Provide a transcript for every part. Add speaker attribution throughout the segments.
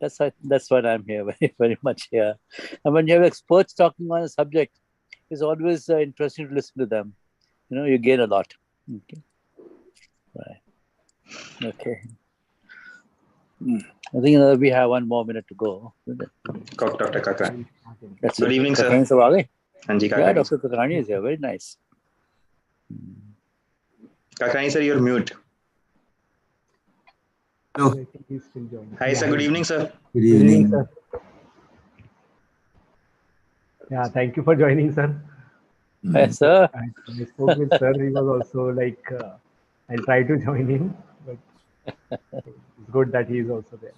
Speaker 1: That's what I'm here, very, very much here. And when you have experts talking on a subject, it's always interesting to listen to them. You gain a lot. Okay. Right. Okay. I think we have 1 more minute to go.
Speaker 2: Dr. Kakrani.
Speaker 1: Good
Speaker 2: evening, sir.
Speaker 1: Yeah, Dr. Kakrani is here. Very nice.
Speaker 2: Kakrani, sir, you're mute.
Speaker 3: No. I think he's still joining.
Speaker 2: Hi, sir. Good evening, sir.
Speaker 3: Good evening, sir. Yeah, thank you for joining, sir.
Speaker 1: Yes, sir.
Speaker 3: I spoke with sir. He was also like, I'll try to join in, but it's good that he is also there.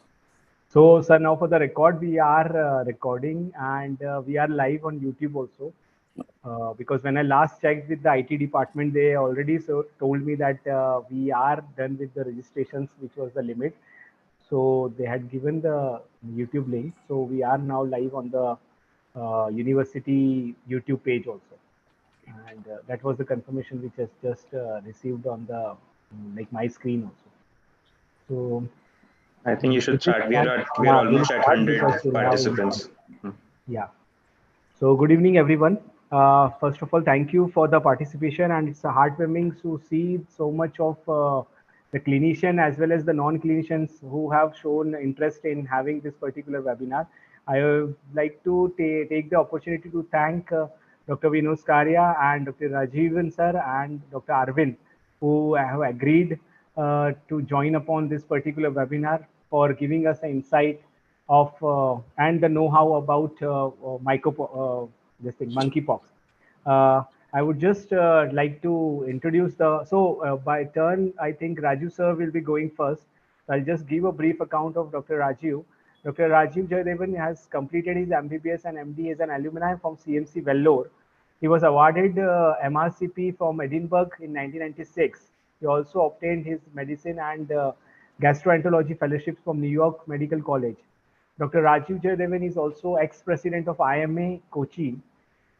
Speaker 3: So, sir, now for the record, we are recording and we are live on YouTube also. Because when I last checked with the IT department, they already told me that we are done with the registrations, which was the limit. So they had given the YouTube link. So we are now live on the university YouTube page also. And that was the confirmation which has just received on the my screen also. So
Speaker 2: I think you should start. We're almost at 100 participants.
Speaker 3: Yeah. So good evening, everyone. First of all, thank you for the participation, and it's heartwarming to see so much of the clinician as well as the non-clinicians who have shown interest in having this particular webinar. I would like to take the opportunity to thank Dr. Vinod Skaria and Dr. Rajivan sir and Dr. Arvind, who have agreed to join upon this particular webinar for giving us an insight of and the know-how about monkeypox. I would just like to introduce by turn, I think Raju sir will be going first. I'll just give a brief account of Dr. Rajiv. Dr. Rajiv Jayadevan has completed his MBBS and MD as an alumni from CMC Vellore. He was awarded MRCP from Edinburgh in 1996. He also obtained his medicine and gastroenterology fellowships from New York Medical College. Dr. Rajiv Jayadevan is also ex-president of IMA Kochi.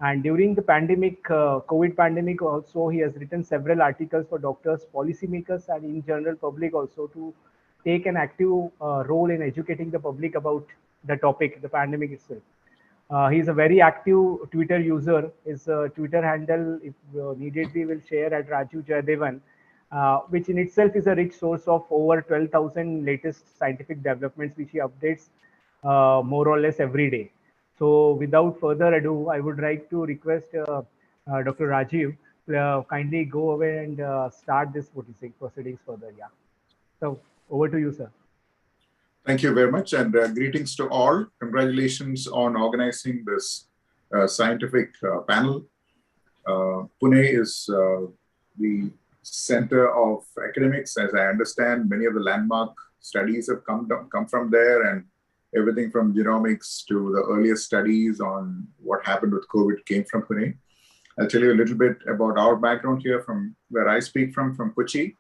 Speaker 3: And during the pandemic, COVID pandemic also, he has written several articles for doctors, policymakers, and in general public also to take an active role in educating the public about the topic, the pandemic itself. He is a very active Twitter user. His Twitter handle, if needed, we will share at Rajiv Jayadevan, which in itself is a rich source of over 12,000 latest scientific developments, which he updates more or less every day. So without further ado, I would like to request Dr. Rajiv kindly go away and start this proceedings further. Yeah. So over to you, sir.
Speaker 4: Thank you very much, and greetings to all. Congratulations on organizing this scientific panel. Pune is the center of academics. As I understand, many of the landmark studies have come from there, and everything from genomics to the earliest studies on what happened with COVID came from Pune. I'll tell you a little bit about our background here from where I speak from Kochi.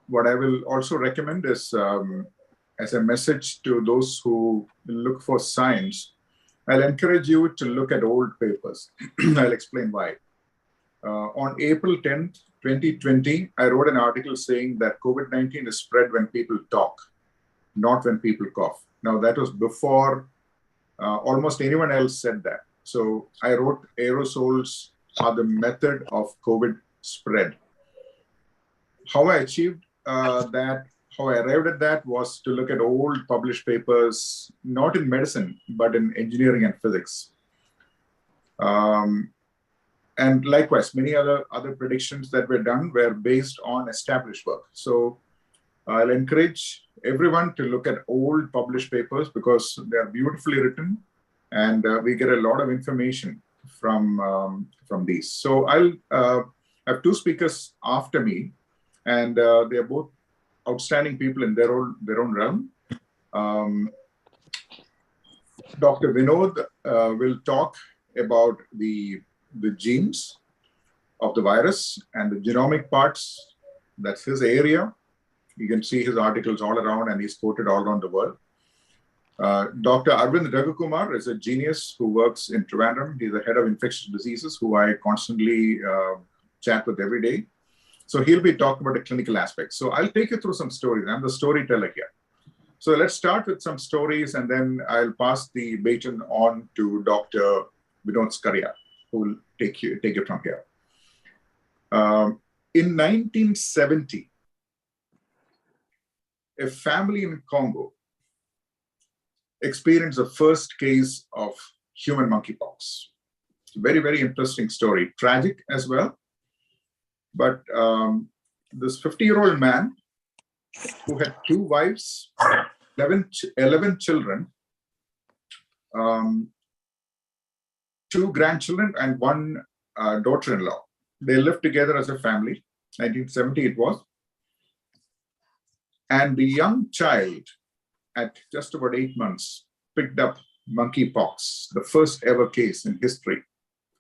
Speaker 4: What I will also recommend is, as a message to those who look for science, I'll encourage you to look at old papers. I'll explain why. On April 10th, 2020, I wrote an article saying that COVID-19 is spread when people talk, not when people cough. Now, that was before almost anyone else said that. So I wrote aerosols are the method of COVID spread. How I achieved that, how I arrived at that was to look at old published papers, not in medicine, but in engineering and physics. And likewise, many other predictions that were done were based on established work. So I'll encourage everyone to look at old published papers because they are beautifully written and we get a lot of information from these. So I'll have two speakers after me, and they are both outstanding people in their own realm. Dr. Vinod will talk about the genes of the virus and the genomic parts. That's his area. You can see his articles all around, and he's quoted all around the world. Dr. Arvind Raghukumar is a genius who works in Trivandrum. He's the head of infectious diseases, who I constantly chat with every day. So he'll be talking about the clinical aspects. So I'll take you through some stories. I'm the storyteller here. So let's start with some stories, and then I'll pass the baton on to Dr. Vinod Skaria, who will take it from here. In 1970, a family in Congo experienced the first case of human monkeypox. Very, very interesting story. Tragic as well. But this 50-year-old man who had 2 wives, 11 children, 2 grandchildren, and 1 daughter-in-law. They lived together as a family. 1970 it was. And the young child, at just about 8 months, picked up monkeypox, the first ever case in history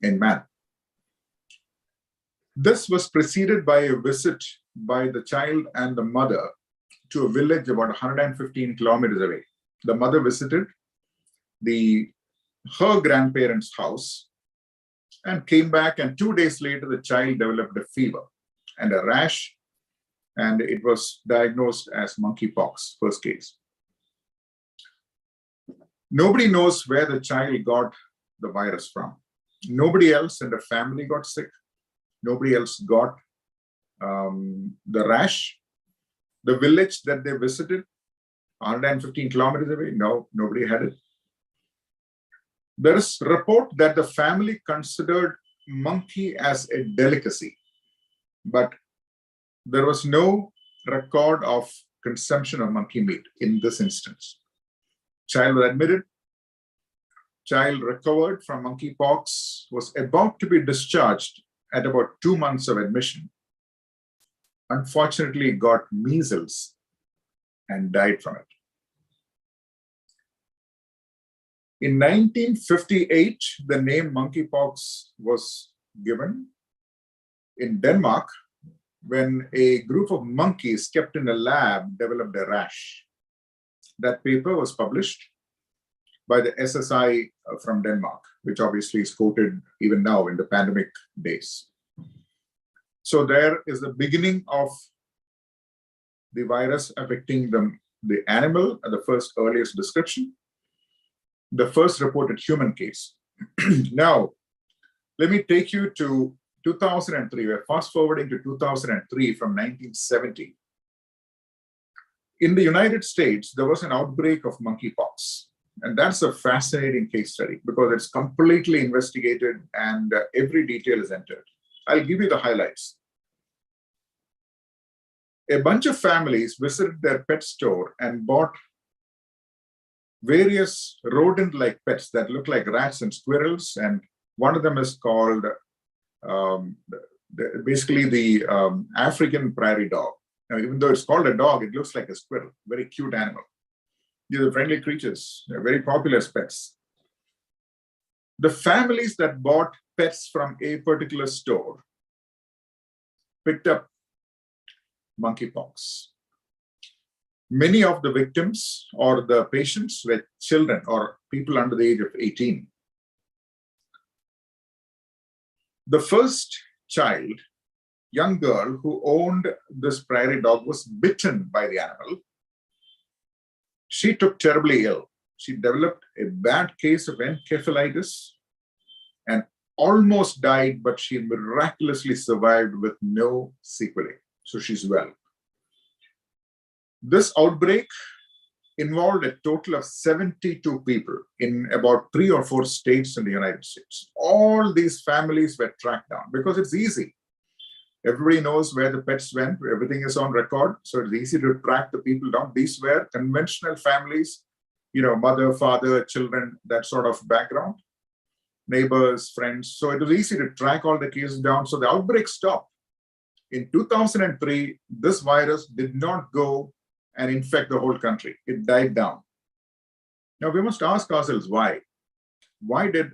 Speaker 4: in man. This was preceded by a visit by the child and the mother to a village about 115 kilometers away. The mother visited her grandparents' house and came back, and 2 days later, the child developed a fever and a rash, and it was diagnosed as monkeypox, first case. Nobody knows where the child got the virus from. Nobody else in the family got sick. Nobody else got the rash. The village that they visited, 115 kilometers away, no, nobody had it. There is a report that the family considered monkey as a delicacy, but there was no record of consumption of monkey meat in this instance. Child was admitted, child recovered from monkeypox, was about to be discharged at about 2 months of admission. Unfortunately, got measles and died from it. In 1958, the name monkeypox was given in Denmark when a group of monkeys kept in a lab developed a rash. That paper was published by the SSI from Denmark, which obviously is quoted even now in the pandemic days. So there is the beginning of the virus affecting the animal, the first earliest description, the first reported human case. Now, let me take you to 2003. We're fast forwarding to 2003 from 1970. In the United States, there was an outbreak of monkeypox. And that's a fascinating case study because it's completely investigated and every detail is entered. I'll give you the highlights. A bunch of families visited their pet store and bought various rodent-like pets that look like rats and squirrels. And one of them is called basically the African prairie dog. Now, even though it's called a dog, it looks like a squirrel, very cute animal. These are friendly creatures, they're very popular as pets. The families that bought pets from a particular store picked up monkeypox. Many of the victims or the patients were children or people under the age of 18. The first child, young girl who owned this prairie dog, was bitten by the animal. She took terribly ill. She developed a bad case of encephalitis and almost died, but she miraculously survived with no sequelae. So she's well. This outbreak involved a total of 72 people in about 3 or 4 states in the United States. All these families were tracked down because it's easy. Everybody knows where the pets went. Everything is on record. So it's easy to track the people down. These were conventional families, mother, father, children, that sort of background, neighbors, friends. So it was easy to track all the cases down. So the outbreak stopped. In 2003, this virus did not go and infect the whole country. It died down. Now we must ask ourselves why. Why did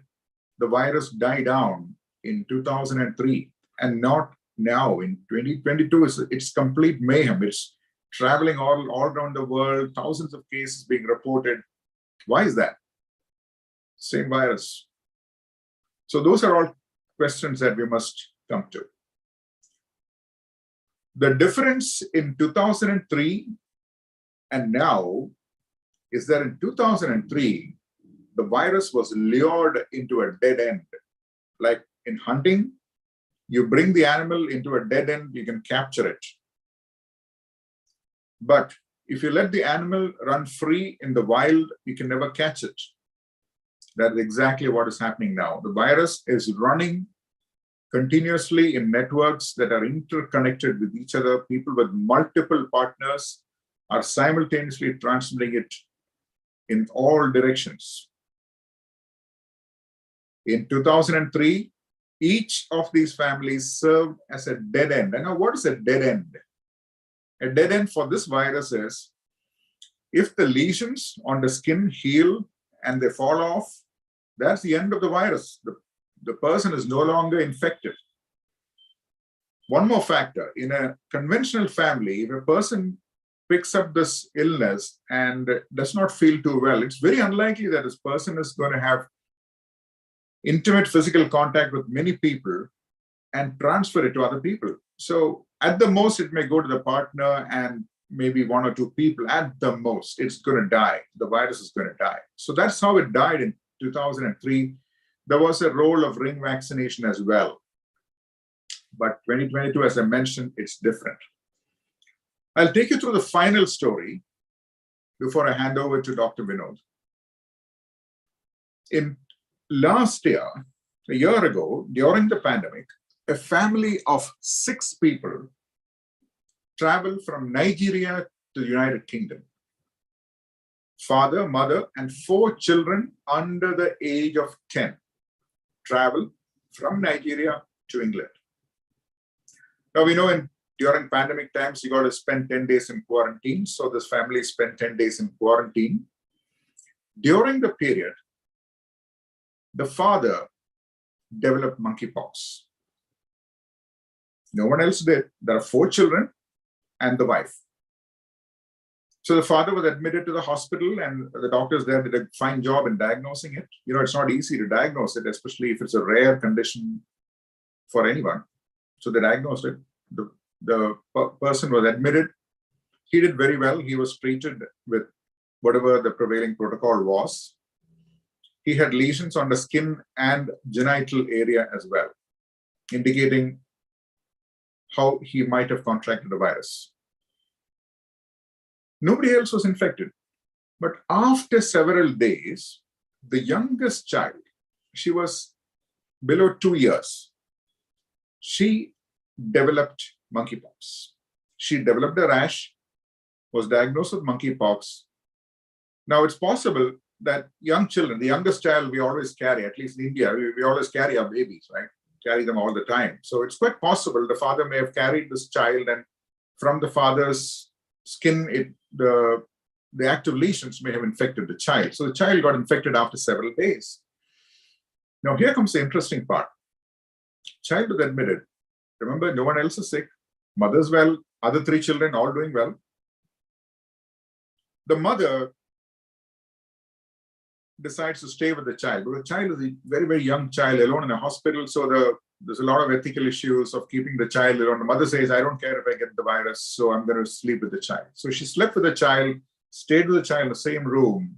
Speaker 4: the virus die down in 2003 and not now in 2022? It's complete mayhem. It's traveling all around the world, thousands of cases being reported. Why is that? Same virus. So those are all questions that we must come to. The difference in 2003 and now is that in 2003, the virus was lured into a dead end. Like in hunting, you bring the animal into a dead end, you can capture it. But if you let the animal run free in the wild, you can never catch it. That's exactly what is happening now. The virus is running continuously in networks that are interconnected with each other. People with multiple partners are simultaneously transmitting it in all directions. In 2003, each of these families served as a dead end. And now, what is a dead end? A dead end for this virus is if the lesions on the skin heal and they fall off, that's the end of the virus. The person is no longer infected. One more factor, in a conventional family, if a person picks up this illness and does not feel too well, it's very unlikely that this person is going to have intimate physical contact with many people and transfer it to other people. So at the most, it may go to the partner and maybe one or two people. At the most, it's going to die. The virus is going to die. So that's how it died in 2003. There was a role of ring vaccination as well. But 2022, as I mentioned, it's different. I'll take you through the final story before I hand over to Dr. Vinod. In last year, a year ago, during the pandemic, a family of 6 people traveled from Nigeria to the United Kingdom. Father, mother, and 4 children under the age of 10 traveled from Nigeria to England. Now, we know during pandemic times, you got to spend 10 days in quarantine. So this family spent 10 days in quarantine. During the period, the father developed monkeypox. No one else did. There are 4 children and the wife. So the father was admitted to the hospital and the doctors there did a fine job in diagnosing it. You know, it's not easy to diagnose it, especially if it's a rare condition for anyone. So they diagnosed it. The person was admitted. He did very well. He was treated with whatever the prevailing protocol was. He had lesions on the skin and genital area as well, indicating how he might have contracted the virus. Nobody else was infected. But after several days, the youngest child, she was below 2 years, she developed monkeypox. She developed a rash, was diagnosed with monkeypox. Now, it's possible that young children, the youngest child we always carry, at least in India, we always carry our babies, right? Carry them all the time. So it's quite possible the father may have carried this child and from the father's skin, the active lesions may have infected the child. So the child got infected after several days. Now, here comes the interesting part. Child was admitted. Remember, no one else is sick. Mother's well, other 3 children all doing well. The mother decides to stay with the child. But the child is a very, very young child alone in a hospital. So there's a lot of ethical issues of keeping the child alone. The mother says, I don't care if I get the virus, so I'm going to sleep with the child. So she slept with the child, stayed with the child in the same room.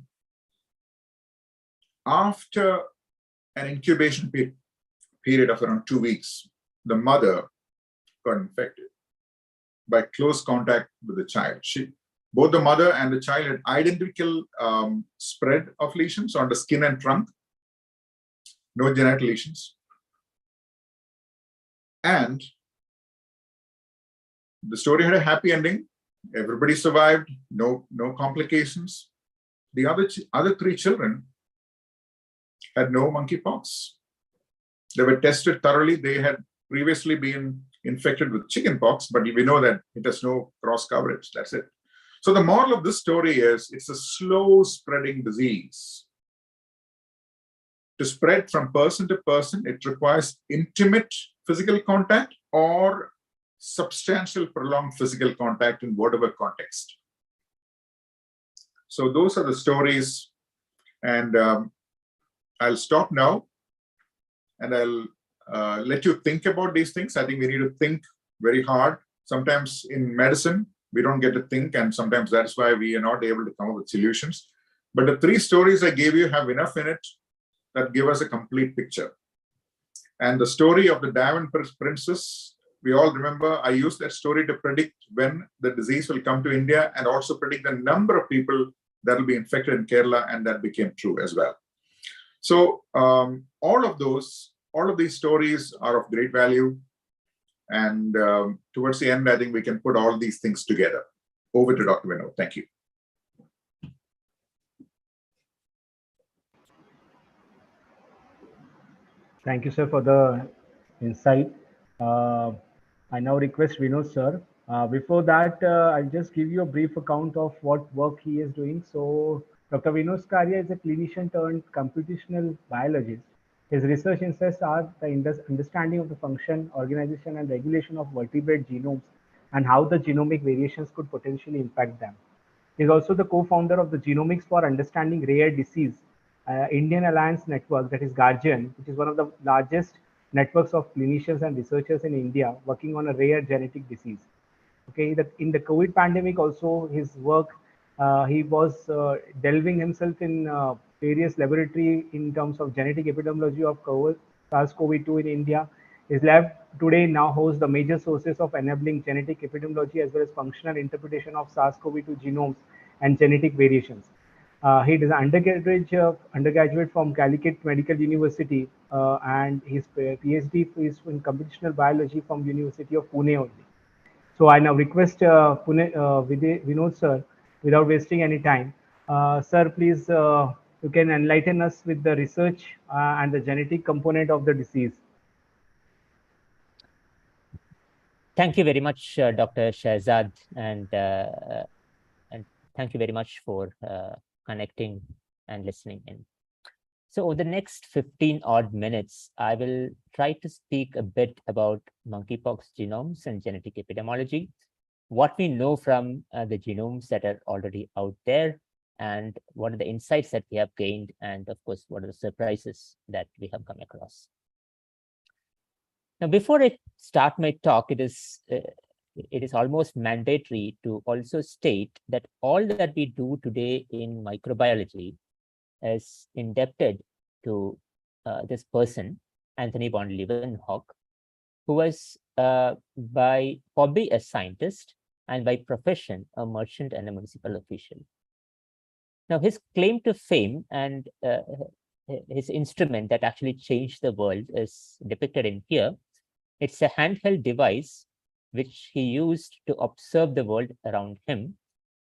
Speaker 4: After an incubation period of around 2 weeks, the mother got infected by close contact with the child. Both the mother and the child had identical spread of lesions on the skin and trunk, no genital lesions. And the story had a happy ending. Everybody survived, no complications. The other 3 children had no monkeypox. They were tested thoroughly. They had previously been infected with chickenpox, but we know that it has no cross coverage. That's it. So the moral of this story is it's a slow spreading disease. To spread from person to person, it requires intimate physical contact or substantial prolonged physical contact in whatever context. So those are the stories, and I'll stop now and I'll let you think about these things. I think we need to think very hard. Sometimes in medicine, we don't get to think, and sometimes that's why we are not able to come up with solutions. But the 3 stories I gave you have enough in it that give us a complete picture. And the story of the Diamond Princess, we all remember, I used that story to predict when the disease will come to India and also predict the number of people that will be infected in Kerala, and that became true as well. So all of these stories are of great value. And towards the end, I think we can put all these things together. Over to Dr. Vinod. Thank you.
Speaker 3: Thank you, sir, for the insight. I now request Vinod, sir. Before that, I'll just give you a brief account of what work he is doing. So, Dr. Vinod Skaria is a clinician turned computational biologist. His research interests are the understanding of the function, organization, and regulation of vertebrate genomes and how the genomic variations could potentially impact them. He is also the co-founder of the Genomics for Understanding Rare Disease, Indian Alliance Network, that is Guardian, which is one of the largest networks of clinicians and researchers in India working on a rare genetic disease. Okay, in the COVID pandemic, also his work, he was delving himself in various laboratory in terms of genetic epidemiology of SARS-CoV-2 in India. His lab today now hosts the major sources of enabling genetic epidemiology as well as functional interpretation of SARS-CoV-2 genomes and genetic variations. He is an undergraduate from Calicut Medical University, and his PhD is in computational biology from University of Pune only. So I now request Vinod sir, without wasting any time, sir, please, you can enlighten us with the research and the genetic component of the disease.
Speaker 5: Thank you very much, Dr. Shahzad, and thank you very much for connecting and listening in. So over the next 15 odd minutes, I will try to speak a bit about monkeypox genomes and genetic epidemiology, what we know from the genomes that are already out there, and what are the insights that we have gained, and of course, what are the surprises that we have come across. Now, before I start my talk, it is almost mandatory to also state that all that we do today in microbiology is indebted to this person, Anthony von Leeuwenhoek, who was by hobby a scientist and by profession a merchant and a municipal official. Now, his claim to fame and his instrument that actually changed the world is depicted in here. It's a handheld device which he used to observe the world around him.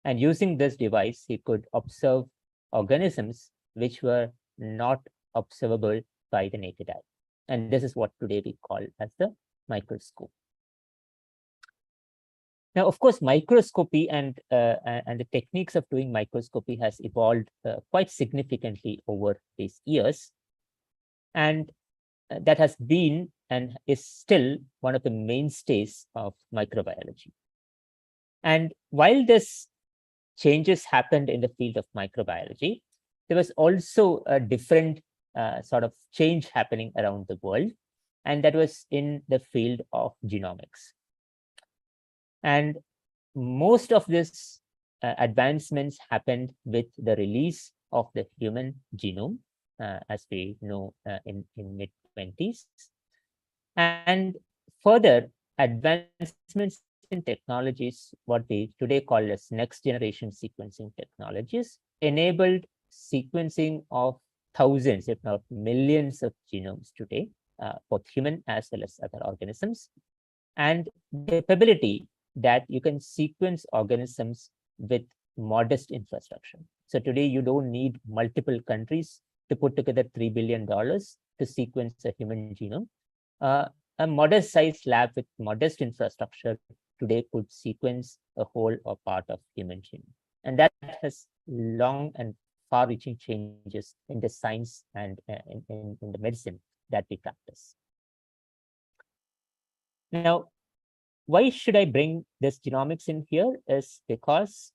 Speaker 5: And using this device, he could observe organisms which were not observable by the naked eye. And this is what today we call as the microscope. Now, of course, microscopy and the techniques of doing microscopy has evolved quite significantly over these years. And that has been and is still one of the mainstays of microbiology. And while this changes happened in the field of microbiology, there was also a different sort of change happening around the world, and that was in the field of genomics. And most of this advancements happened with the release of the human genome, as we know, in mid-20s. And further advancements in technologies, what we today call as next generation sequencing technologies, enabled sequencing of thousands, if not millions of genomes today, both human as well as other organisms, and the capability that you can sequence organisms with modest infrastructure. So today you don't need multiple countries to put together $3 billion to sequence a human genome. A modest sized lab with modest infrastructure today could sequence a whole or part of human genome. And that has long and far-reaching changes in the science and in the medicine that we practice. Now, why should I bring this genomics in here is because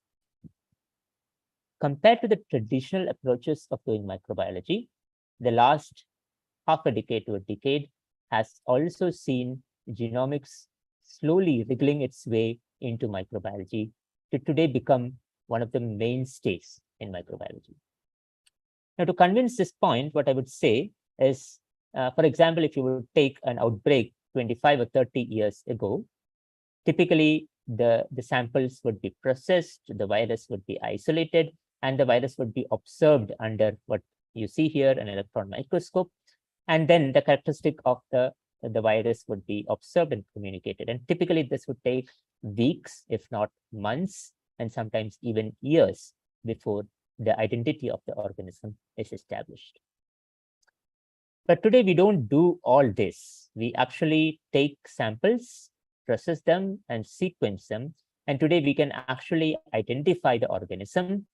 Speaker 5: compared to the traditional approaches of doing microbiology, the last half a decade to a decade has also seen genomics slowly wriggling its way into microbiology to today become one of the mainstays in microbiology. Now, to convince this point, what I would say is, for example, if you would take an outbreak 25 or 30 years ago, typically the samples would be processed, the virus would be isolated, and the virus would be observed under what you see here, an electron microscope. And then the characteristic of the virus would be observed and communicated. And typically this would take weeks, if not months, and sometimes even years before the identity of the organism is established. But today we don't do all this. We actually take samples, process them, and sequence them. And today we can actually identify the organism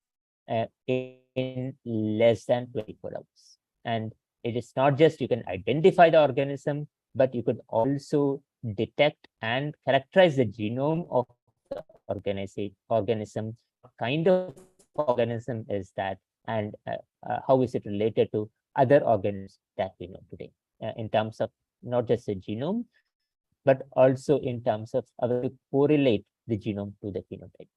Speaker 5: in less than 24 hours. And it is not just you can identify the organism, but you could also detect and characterize the genome of the organism. What kind of organism is that, and how is it related to other organisms that we know today, in terms of not just the genome, but also in terms of how to correlate the genome to the phenotype.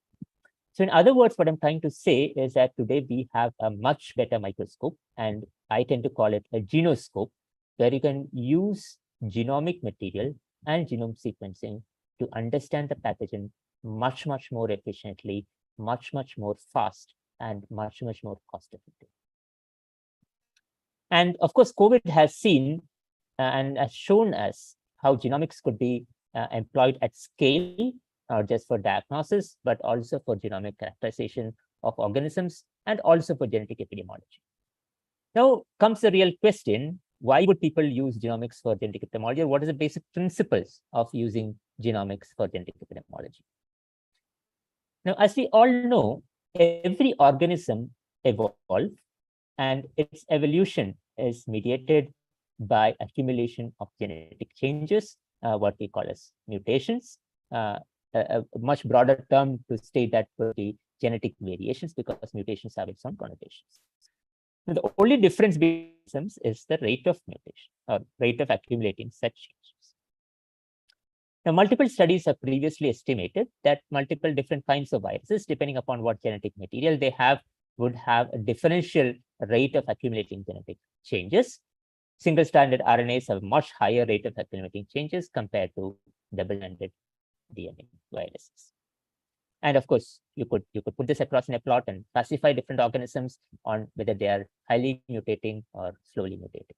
Speaker 5: So in other words, what I'm trying to say is that today we have a much better microscope, and I tend to call it a genoscope, where you can use genomic material and genome sequencing to understand the pathogen much, much more efficiently, much, much more fast, and much, much more cost effective. And of course, COVID has seen and has shown us how genomics could be employed at scale, not just for diagnosis, but also for genomic characterization of organisms, and also for genetic epidemiology. Now comes the real question: why would people use genomics for genetic epidemiology? What are the basic principles of using genomics for genetic epidemiology? Now, as we all know, every organism evolves, and its evolution is mediated by accumulation of genetic changes, what we call as mutations. A much broader term to state that would be genetic variations, because mutations have its own connotations. Now, the only difference between organisms is the rate of mutation, or rate of accumulating such changes. Now, multiple studies have previously estimated that multiple different kinds of viruses, depending upon what genetic material they have, would have a differential rate of accumulating genetic changes. Single-stranded RNAs have a much higher rate of accumulating changes compared to double-stranded DNA viruses. And of course, you could put this across in a plot and classify different organisms on whether they are highly mutating or slowly mutating.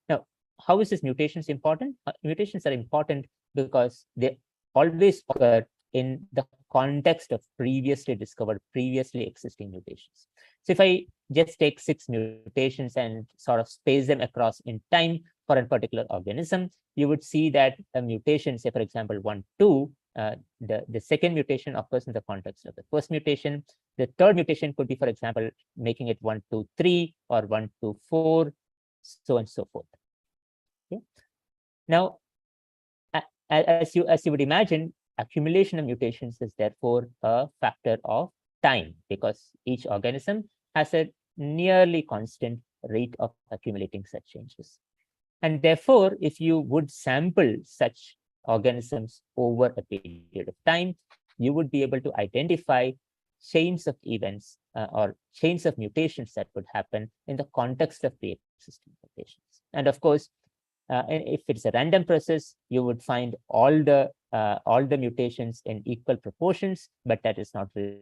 Speaker 5: Now, how is this mutations important? Mutations are important because they always occur in the context of previously discovered, previously existing mutations. So if I just take 6 mutations and sort of space them across in time for a particular organism, you would see that a mutation, say for example 1, 2, the second mutation occurs in the context of the first mutation. The third mutation could be, for example, making it 1, 2, 3 or 1, 2, 4, so on and so forth. Okay. Now, as you would imagine, accumulation of mutations is therefore a factor of time, because each organism has a nearly constant rate of accumulating such changes. And therefore, if you would sample such organisms over a period of time, you would be able to identify chains of events or chains of mutations that would happen in the context of the existing mutations. And of course, if it's a random process, you would find all the mutations in equal proportions, but that is not really.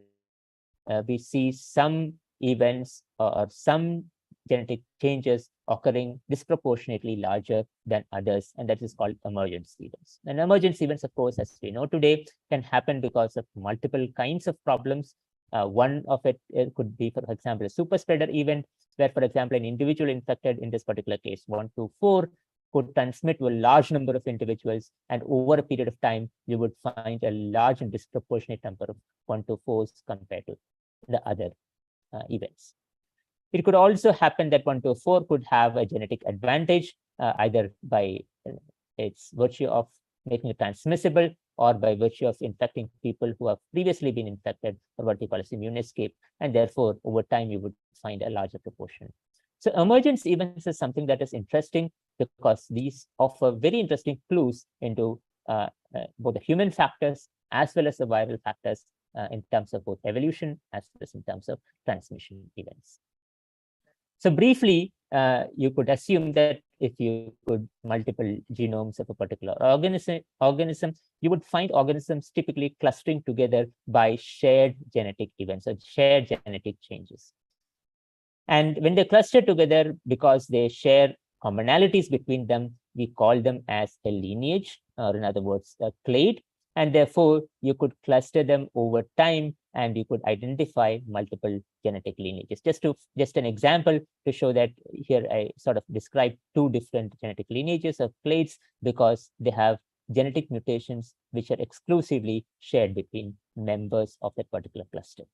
Speaker 5: We see some events or some genetic changes occurring disproportionately larger than others, and that is called emergence events. And emergence events, of course, as we know today, can happen because of multiple kinds of problems. One of it could be, for example, a super spreader event, where, for example, an individual infected, in this particular case 1, 2, 4, could transmit to a large number of individuals, and over a period of time, you would find a large and disproportionate number of 1, 2, 4s compared to the other events. It could also happen that 1, 2, 4 could have a genetic advantage, either by its virtue of making it transmissible, or by virtue of infecting people who have previously been infected, or what we call as immune escape, and therefore, over time, you would find a larger proportion. So emergence events is something that is interesting, because these offer very interesting clues into both the human factors as well as the viral factors in terms of both evolution as well as in terms of transmission events. So briefly, you could assume that if you could multiple genomes of a particular organism, you would find organisms typically clustering together by shared genetic events or shared genetic changes. And when they cluster together because they share commonalities between them, we call them as a lineage, or in other words, a clade. And therefore, you could cluster them over time and you could identify multiple genetic lineages. Just an example to show that here I sort of described two different genetic lineages of clades because they have genetic mutations which are exclusively shared between members of that particular cluster.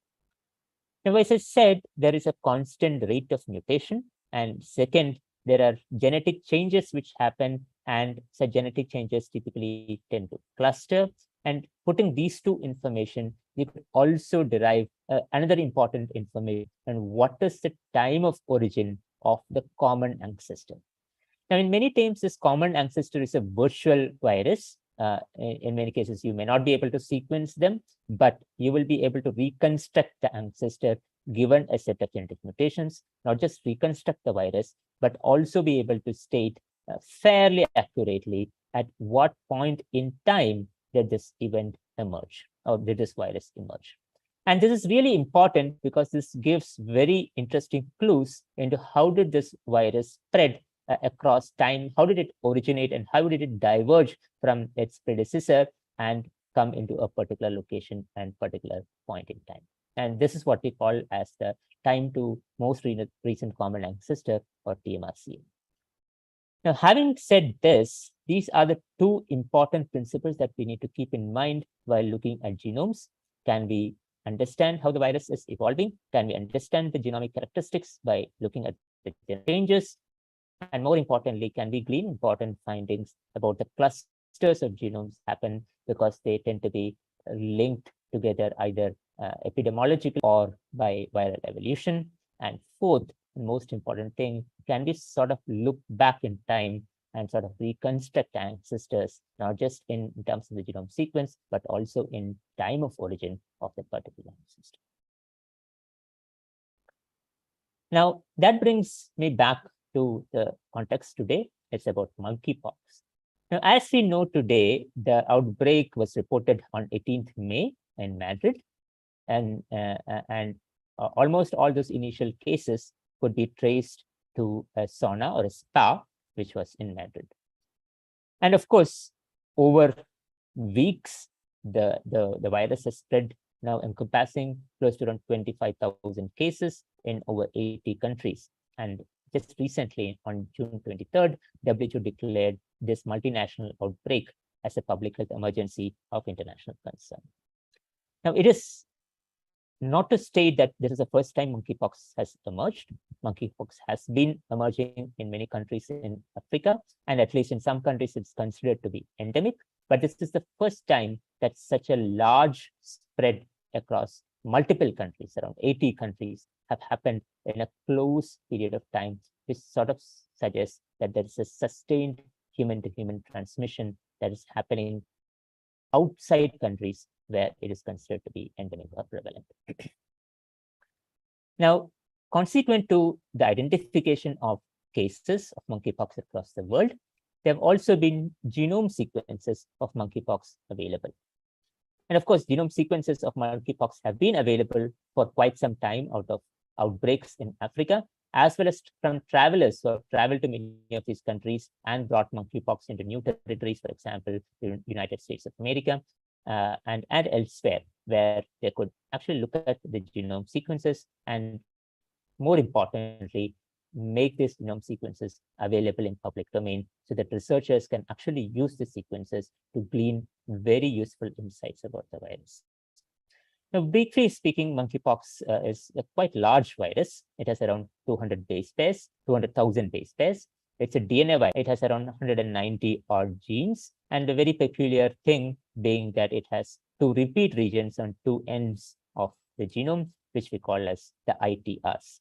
Speaker 5: Now, as I said, there is a constant rate of mutation. And second, there are genetic changes which happen, and such genetic changes typically tend to cluster. And putting these two information, we could also derive another important information on what is the time of origin of the common ancestor. Now, in many times, this common ancestor is a virtual virus. In many cases, you may not be able to sequence them, but you will be able to reconstruct the ancestor given a set of genetic mutations, not just reconstruct the virus, but also be able to state fairly accurately at what point in time did this event emerge or did this virus emerge. And this is really important because this gives very interesting clues into how did this virus spread across time, how did it originate, and how did it diverge from its predecessor and come into a particular location and particular point in time. And this is what we call as the time to most recent common ancestor, or TMRC. Now, having said this, these are the two important principles that we need to keep in mind while looking at genomes. Can we understand how the virus is evolving? Can we understand the genomic characteristics by looking at the changes? And more importantly, can we glean important findings about the clusters of genomes happen because they tend to be linked together either epidemiologically or by viral evolution? And fourth, most important thing, can we sort of look back in time and sort of reconstruct ancestors, not just in terms of the genome sequence, but also in time of origin of the particular ancestor. Now, that brings me back to the context today. It's about monkeypox. Now, as we know today, the outbreak was reported on 18th May in Madrid, and almost all those initial cases could be traced to a sauna or a spa, which was in Madrid. And of course, over weeks, the virus has spread, now encompassing close to around 25,000 cases in over 80 countries. And just recently, on June 23rd, WHO declared this multinational outbreak as a public health emergency of international concern. Now, it is not to state that this is the first time monkeypox has emerged. Monkeypox has been emerging in many countries in Africa, and at least in some countries, it's considered to be endemic. But this is the first time that such a large spread across multiple countries, around 80 countries, have happened in a close period of time, which sort of suggests that there is a sustained human-to-human transmission that is happening outside countries where it is considered to be endemic or prevalent. Now, consequent to the identification of cases of monkeypox across the world, there have also been genome sequences of monkeypox available. And of course, genome sequences of monkeypox have been available for quite some time out of outbreaks in Africa, as well as from travelers who have traveled to many of these countries and brought monkeypox into new territories, for example, the United States of America, and elsewhere, where they could actually look at the genome sequences and, more importantly, make these genome sequences available in public domain so that researchers can actually use the sequences to glean very useful insights about the virus. Now, briefly speaking, monkeypox is a quite large virus. It has around 200,000 base pairs. It's a DNA virus. It has around 190 odd genes. And the very peculiar thing being that it has two repeat regions on two ends of the genome, which we call as the ITRs.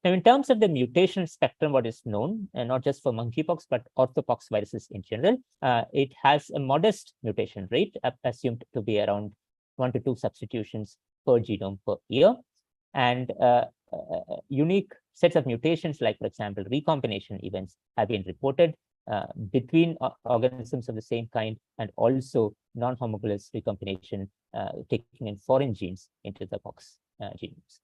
Speaker 5: Now, in terms of the mutation spectrum, what is known, and not just for monkeypox, but orthopox viruses in general, it has a modest mutation rate, assumed to be around 1 to 2 substitutions per genome per year. And unique sets of mutations, like, for example, recombination events, have been reported between organisms of the same kind, and also non-homologous recombination taking in foreign genes into the pox genomes.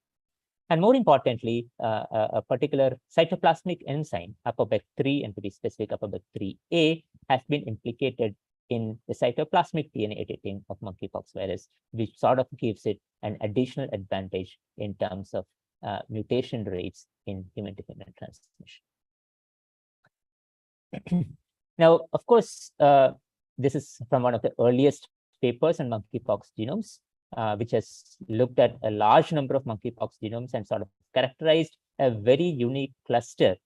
Speaker 5: And more importantly, a particular cytoplasmic enzyme, ApoBec3, and to be specific, ApoBec3A, has been implicated in the cytoplasmic DNA editing of monkeypox virus, which sort of gives it an additional advantage in terms of mutation rates in human-to-human transmission. Now, of course, this is from one of the earliest papers on monkeypox genomes, which has looked at a large number of monkeypox genomes and sort of characterized a very unique cluster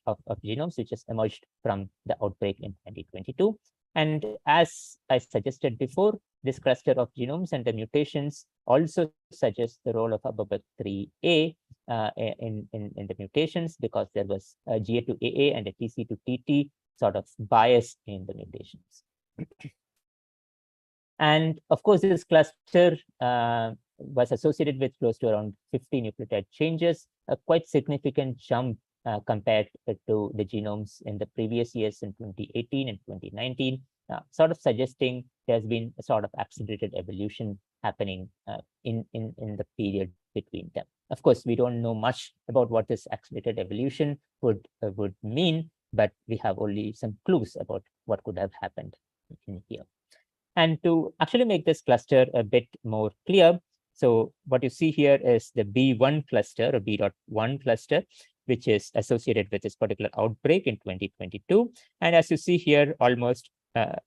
Speaker 5: of genomes which has emerged from the outbreak in 2022. And as I suggested before, this cluster of genomes and the mutations also suggest the role of ApoBec3A in the mutations, because there was a GA2AA and a TC2TT sort of bias in the mutations. And of course, this cluster was associated with close to around 50 nucleotide changes, a quite significant jump compared to the genomes in the previous years in 2018 and 2019, sort of suggesting there's been a sort of accelerated evolution happening in the period between them. Of course, we don't know much about what this accelerated evolution would mean, but we have only some clues about what could have happened in here. And to actually make this cluster a bit more clear, so what you see here is the B1 cluster, or B.1 cluster, which is associated with this particular outbreak in 2022. And as you see here, almost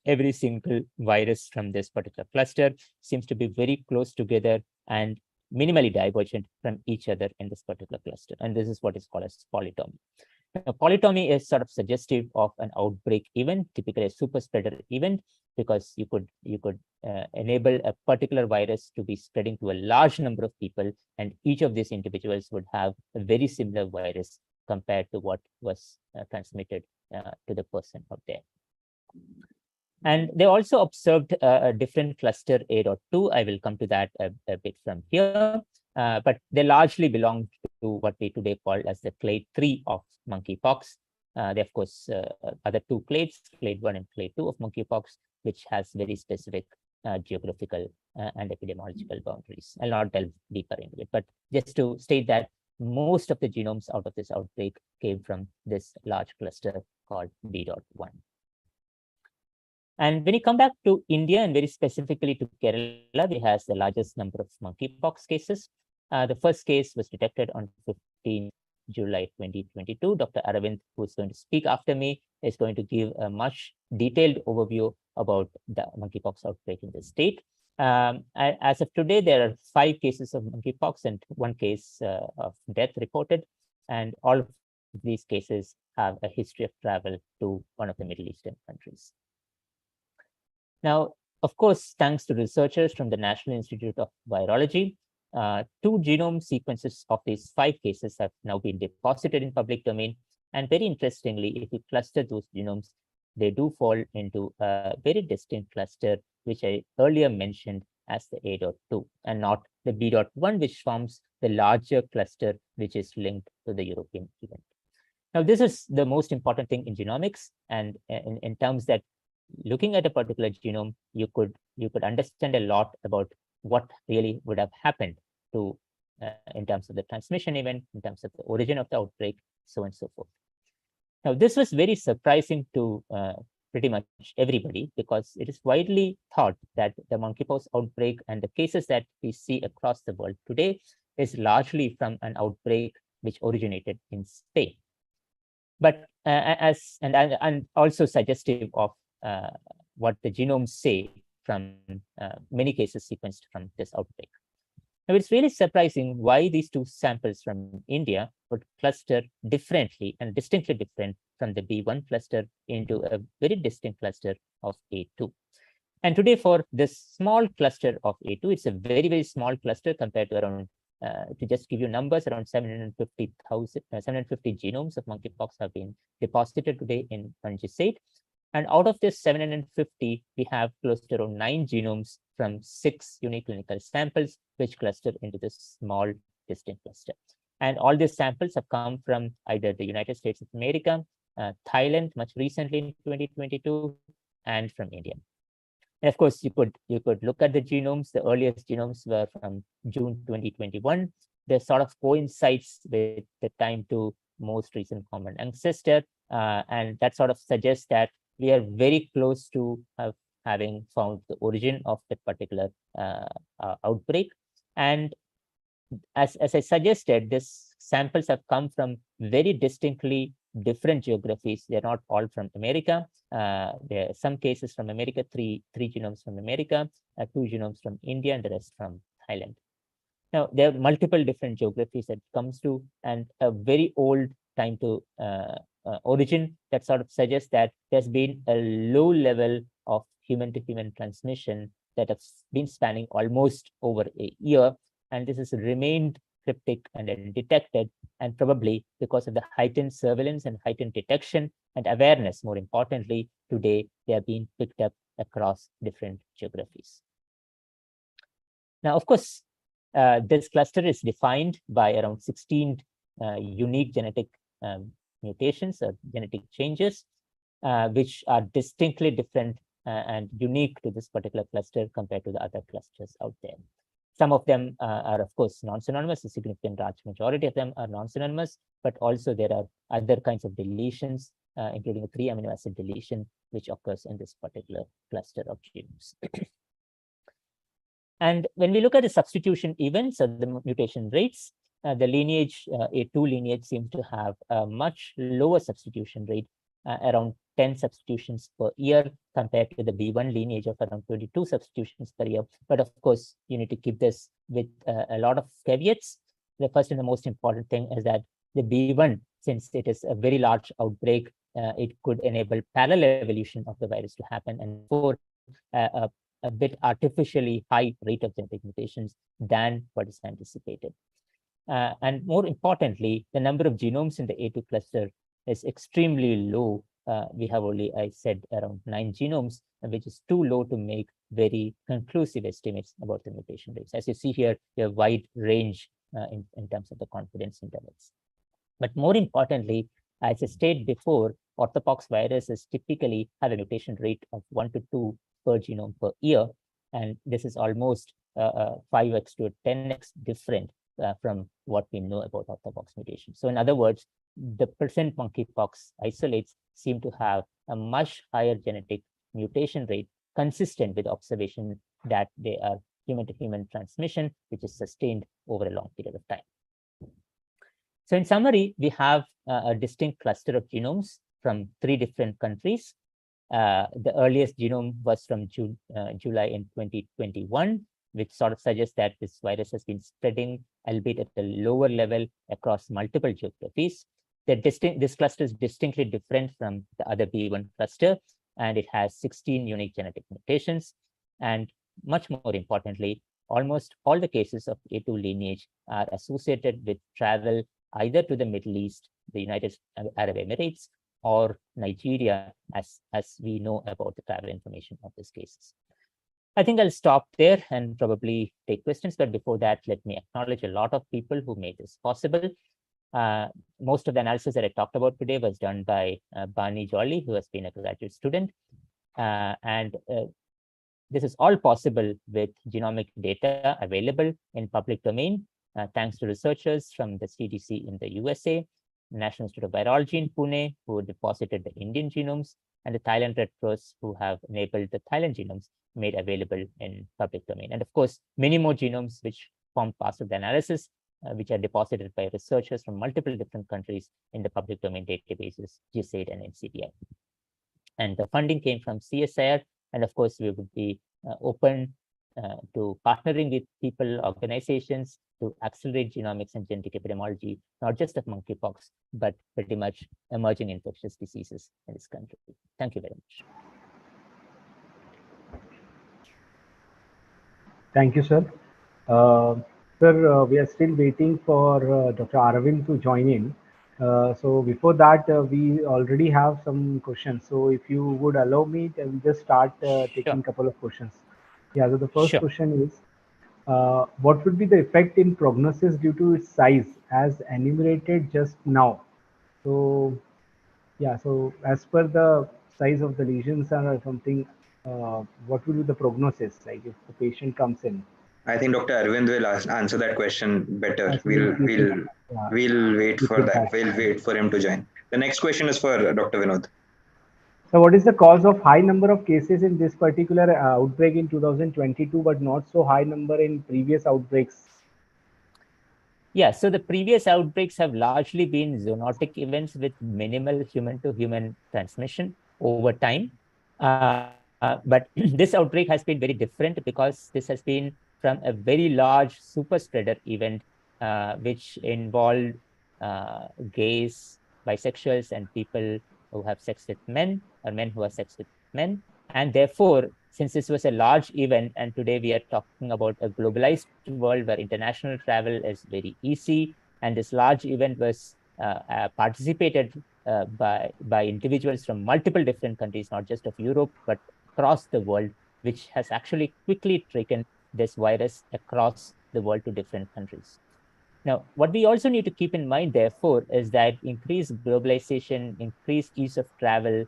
Speaker 5: every single virus from this particular cluster seems to be very close together and minimally divergent from each other in this particular cluster. And this is what is called as polytomy. Now, polytomy is sort of suggestive of an outbreak event, typically a super spreader event, because you could enable a particular virus to be spreading to a large number of people, and each of these individuals would have a very similar virus compared to what was transmitted to the person out there. And they also observed a different cluster A.2. I will come to that a bit from here, but they largely belong to what we today call as the clade 3 of monkeypox. They, of course, other two clades, clade 1 and clade 2 of monkeypox, which has very specific geographical and epidemiological boundaries. I'll not delve deeper into it, but just to state that most of the genomes out of this outbreak came from this large cluster called B.1. And when you come back to India, and very specifically to Kerala, which has the largest number of monkeypox cases. The first case was detected on 15 July 2022. Dr. Aravind, who is going to speak after me, is going to give a much detailed overview about the monkeypox outbreak in the state. As of today, there are 5 cases of monkeypox and 1 case of death reported. And all of these cases have a history of travel to one of the Middle Eastern countries. Now, of course, thanks to researchers from the National Institute of Virology, 2 genome sequences of these 5 cases have now been deposited in public domain. And very interestingly, if you cluster those genomes, they do fall into a very distinct cluster, which I earlier mentioned as the A.2, and not the B.1, which forms the larger cluster, which is linked to the European event. Now, this is the most important thing in genomics, and in terms that looking at a particular genome, you could understand a lot about what really would have happened to in terms of the transmission event, in terms of the origin of the outbreak, so on and so forth. Now, this was very surprising to pretty much everybody, because it is widely thought that the monkeypox outbreak and the cases that we see across the world today is largely from an outbreak which originated in Spain. But and also suggestive of what the genomes say from many cases sequenced from this outbreak. Now, it's really surprising why these 2 samples from India would cluster differently and distinctly different from the B1 cluster into a very distinct cluster of A2. And today, for this small cluster of A2, it's a very, very small cluster compared to around, to just give you numbers, around 750 genomes of monkeypox have been deposited today in GISAID. And out of this 750, we have close to around 9 genomes from 6 unique clinical samples, which cluster into this small distinct cluster. And all these samples have come from either the United States of America, Thailand, much recently in 2022, and from India. And of course, you could look at the genomes. The earliest genomes were from June 2021. They sort of coincides with the time to most recent common ancestor, and that sort of suggests that we are very close to having found the origin of that particular outbreak. And as I suggested, these samples have come from very distinctly different geographies. They're not all from America. There are some cases from America, three genomes from America, 2 genomes from India, and the rest from Thailand. Now, there are multiple different geographies that comes to, and a very old time to origin that sort of suggests that there's been a low level of human-to-human transmission that has been spanning almost over a year, and this has remained cryptic and undetected, and probably because of the heightened surveillance and heightened detection and awareness, more importantly, today they are being picked up across different geographies. Now, of course, this cluster is defined by around 16 unique genetic mutations or genetic changes, which are distinctly different and unique to this particular cluster compared to the other clusters out there. Some of them are, of course, non-synonymous. A significant large majority of them are non-synonymous, but also there are other kinds of deletions, including a 3 amino acid deletion, which occurs in this particular cluster of genomes. And when we look at the substitution events or the mutation rates, the lineage, A2 lineage seems to have a much lower substitution rate, around 10 substitutions per year compared to the B1 lineage of around 22 substitutions per year. But of course, you need to keep this with a lot of caveats. The first and the most important thing is that the B1, since it is a very large outbreak, it could enable parallel evolution of the virus to happen, and for a bit artificially high rate of genetic mutations than what is anticipated. And more importantly, the number of genomes in the A2 cluster is extremely low. We have only, I said, around 9 genomes, which is too low to make very conclusive estimates about the mutation rates. As you see here, you have a wide range in terms of the confidence intervals. But more importantly, as I stated before, orthopox viruses typically have a mutation rate of 1 to 2 per genome per year, and this is almost 5x to 10x different from what we know about orthopox mutations. So in other words, the percent monkeypox isolates seem to have a much higher genetic mutation rate consistent with observation that they are human-to-human transmission, which is sustained over a long period of time. So in summary, we have a distinct cluster of genomes from 3 different countries. The earliest genome was from July in 2021, which sort of suggests that this virus has been spreading, albeit at a lower level across multiple geographies. This cluster is distinctly different from the other B1 cluster, and it has 16 unique genetic mutations. And much more importantly, almost all the cases of A2 lineage are associated with travel either to the Middle East, the United Arab Emirates, or Nigeria, as we know about the travel information of these cases. I think I'll stop there and probably take questions. But before that, let me acknowledge a lot of people who made this possible. Most of the analysis that I talked about today was done by Barney Jolly, who has been a graduate student. This is all possible with genomic data available in public domain, thanks to researchers from the CDC in the USA, National Institute of Virology in Pune, who deposited the Indian genomes, and the Thailand Red Cross, who have enabled the Thailand genomes made available in public domain. And of course, many more genomes which form part of the analysis, which are deposited by researchers from multiple different countries in the public domain databases, GSAID and NCBI. And the funding came from CSIR, and of course, we would be open to partnering with people, organizations, to accelerate genomics and genetic epidemiology, not just of monkeypox, but pretty much emerging infectious diseases in this country. Thank you very much.
Speaker 3: Thank you, sir. Sir, we are still waiting for Dr. Aravind to join in. So before that, we already have some questions. So if you would allow me, I will just start taking a couple of questions. Yeah, so the first question is, what would be the effect in prognosis due to its size as enumerated just now. So yeah, so as per the size of the lesions or something, what will be the prognosis like if the patient comes in?
Speaker 2: I think Dr. Arvind will answer that question better.
Speaker 3: So yeah,
Speaker 2: We'll wait
Speaker 3: keep
Speaker 2: for
Speaker 3: it
Speaker 2: that.
Speaker 3: back.
Speaker 2: We'll wait for him to join. The next question is for Dr. Vinod.
Speaker 3: So what is the cause of high number of cases in this particular outbreak in 2022, but not so high number in previous outbreaks?
Speaker 5: Yeah, so the previous outbreaks have largely been zoonotic events with minimal human-to-human transmission over time. But this outbreak has been very different because this has been from a very large super spreader event, which involved gays, bisexuals, and people who have sex with men, or men who have sex with men. And therefore, since this was a large event, and today we are talking about a globalized world where international travel is very easy, and this large event was participated by individuals from multiple different countries, not just of Europe, but across the world, which has actually quickly taken this virus across the world to different countries. Now, what we also need to keep in mind, therefore, is that increased globalization, increased ease of travel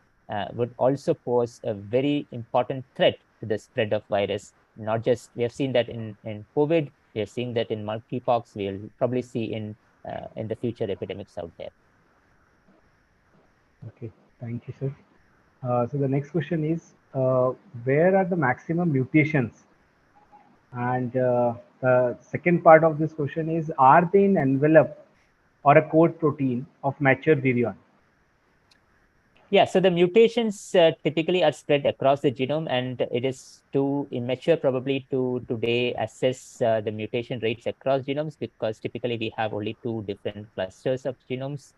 Speaker 5: would also pose a very important threat to the spread of virus. Not just, we have seen that in COVID, we have seen that in monkeypox, we'll probably see in the future epidemics out there.
Speaker 3: Okay, thank you, sir. So the next question is, where are the maximum mutations? And the second part of this question is, are they in envelope or a coat protein of mature virion?
Speaker 5: Yeah, so the mutations typically are spread across the genome, and it is too immature probably to today assess the mutation rates across genomes, because typically we have only 2 different clusters of genomes.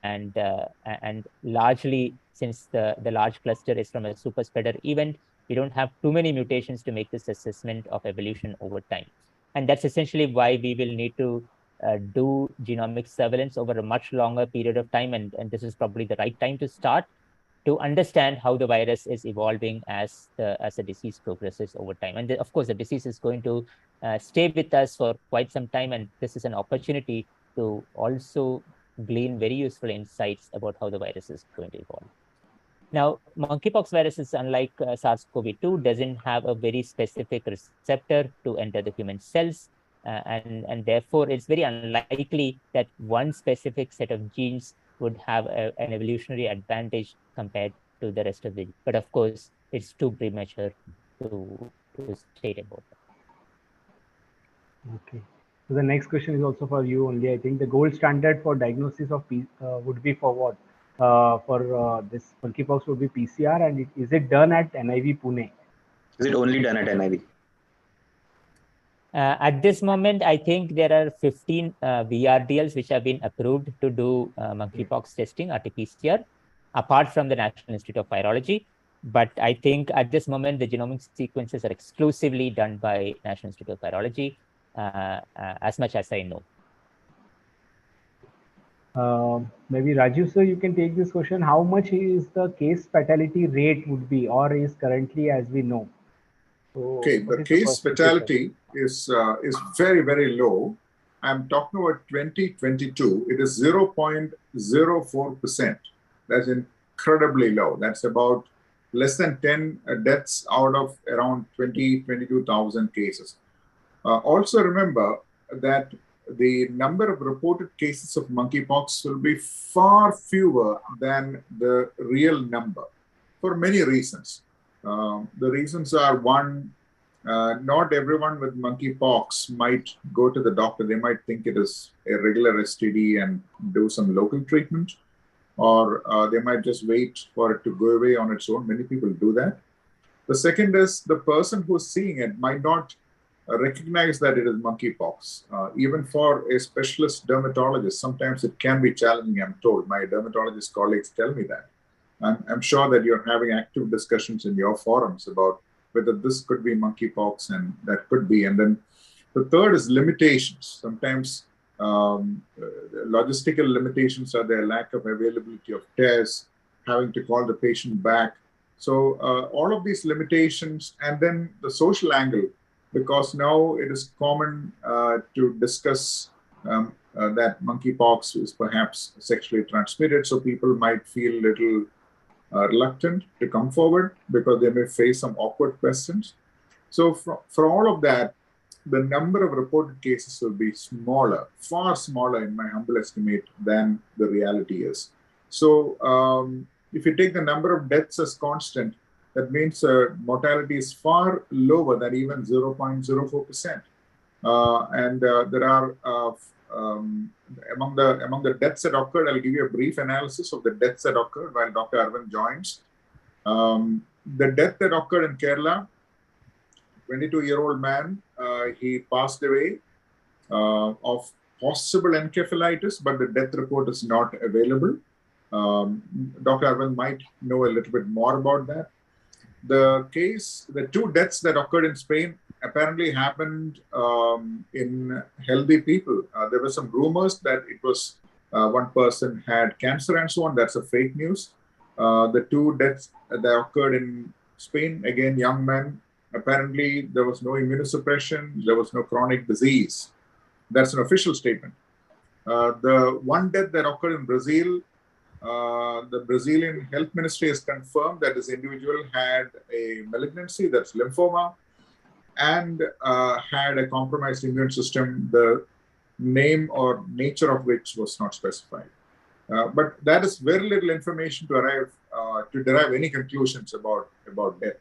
Speaker 5: And largely, since the large cluster is from a super spreader event, we don't have too many mutations to make this assessment of evolution over time. And that's essentially why we will need to do genomic surveillance over a much longer period of time. And this is probably the right time to start to understand how the virus is evolving as the disease progresses over time. And of course, the disease is going to stay with us for quite some time. And this is an opportunity to also glean very useful insights about how the virus is going to evolve. Now, monkeypox virus is unlike SARS-CoV-2, doesn't have a very specific receptor to enter the human cells. And therefore, it's very unlikely that one specific set of genes would have an evolutionary advantage compared to the rest of the. But of course, it's too premature to state about that.
Speaker 3: Okay. So the next question is also for you only. I think the gold standard for diagnosis of would be for what? For this monkeypox would be PCR, and is it done at NIV Pune?
Speaker 2: Is it only done at NIV?
Speaker 5: At this moment, I think there are 15 VRDLs which have been approved to do monkeypox testing, RT-PCR, apart from the National Institute of Virology. But I think at this moment, the genomic sequences are exclusively done by National Institute of Virology, as much as I know.
Speaker 3: Maybe Rajiv sir, you can take this question. How much is the case fatality rate would be, or is currently as we know? So
Speaker 4: okay, the case fatality is very, very low. I'm talking about 2022. It is 0.04%. That's incredibly low. That's about less than 10 deaths out of around 22,000 cases. Also remember that the number of reported cases of monkeypox will be far fewer than the real number for many reasons. The reasons are, one, not everyone with monkeypox might go to the doctor. They might think it is a regular STD and do some local treatment, or they might just wait for it to go away on its own. Many people do that. The second is the person who's seeing it might not recognize that it is monkeypox. Even for a specialist dermatologist, sometimes it can be challenging, I'm told. My dermatologist colleagues tell me that. I'm sure that you're having active discussions in your forums about whether this could be monkeypox and that could be. And then the third is limitations. Sometimes logistical limitations are there, lack of availability of tests, having to call the patient back. So all of these limitations, and then the social angle, because now it is common to discuss that monkeypox is perhaps sexually transmitted, so people might feel a little reluctant to come forward because they may face some awkward questions. So for all of that, the number of reported cases will be smaller, far smaller in my humble estimate than the reality is. So if you take the number of deaths as constant, that means mortality is far lower than even 0.04%. And there are among the deaths that occurred, I'll give you a brief analysis of the deaths that occurred while Dr. Arvind joins. The death that occurred in Kerala, 22-year-old man, he passed away of possible encephalitis, but the death report is not available. Dr. Arvind might know a little bit more about that. The two deaths that occurred in Spain apparently happened in healthy people. There were some rumors that it was one person had cancer and so on. That's a fake news. The two deaths that occurred in Spain, again, young men, apparently there was no immunosuppression, there was no chronic disease. That's an official statement. The one death that occurred in Brazil, the Brazilian health ministry has confirmed that this individual had a malignancy, that's lymphoma, and had a compromised immune system, the name or nature of which was not specified. But that is very little information to derive any conclusions about death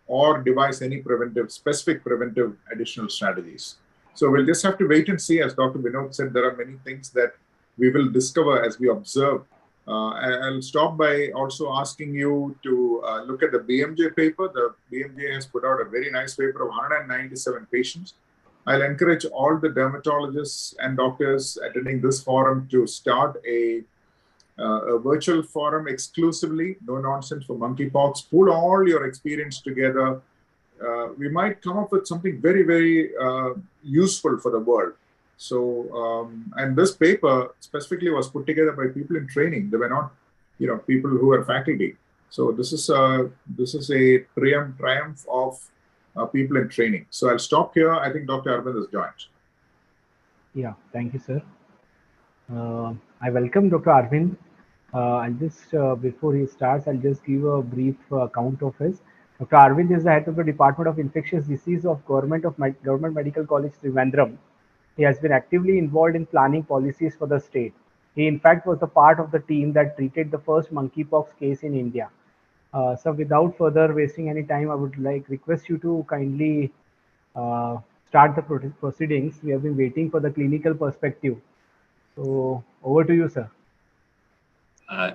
Speaker 4: or devise any specific preventive additional strategies. So we'll just have to wait and see. As Dr. Vinod said, there are many things that we will discover as we observe. I'll stop by also asking you to look at the BMJ paper. The BMJ has put out a very nice paper of 197 patients. I'll encourage all the dermatologists and doctors attending this forum to start a virtual forum exclusively, no nonsense, for monkeypox. Pull all your experience together. We might come up with something very, very useful for the world. So, and this paper specifically was put together by people in training. They were not, people who are faculty. So this is a triumph of people in training. So I'll stop here. I think Dr. Arvind has joined.
Speaker 3: Yeah, thank you, sir. I welcome Dr. Arvind. I'll just, before he starts, I'll just give a brief account of his. Dr. Arvind is the head of the Department of Infectious Disease of Government Medical College, Trivandrum. He has been actively involved in planning policies for the state. He, in fact, was a part of the team that treated the first monkeypox case in India. So without further wasting any time, I would request you to kindly start the proceedings. We have been waiting for the clinical perspective. So over to you, sir.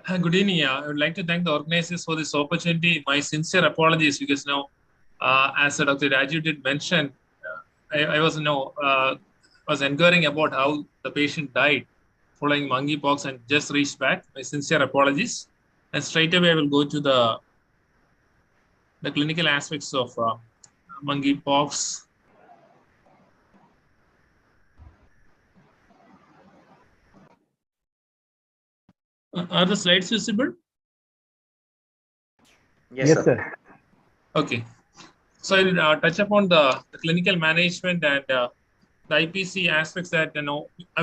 Speaker 6: Good evening. I would like to thank the organizers for this opportunity. My sincere apologies because now, as Dr. Raju did mention, I was inquiring about how the patient died following monkeypox and just reached back. My sincere apologies. And straight away, I will go to the clinical aspects of monkeypox. Are the slides visible?
Speaker 3: Yes, sir.
Speaker 6: Okay. So I'll touch upon the clinical management and the IPC aspects that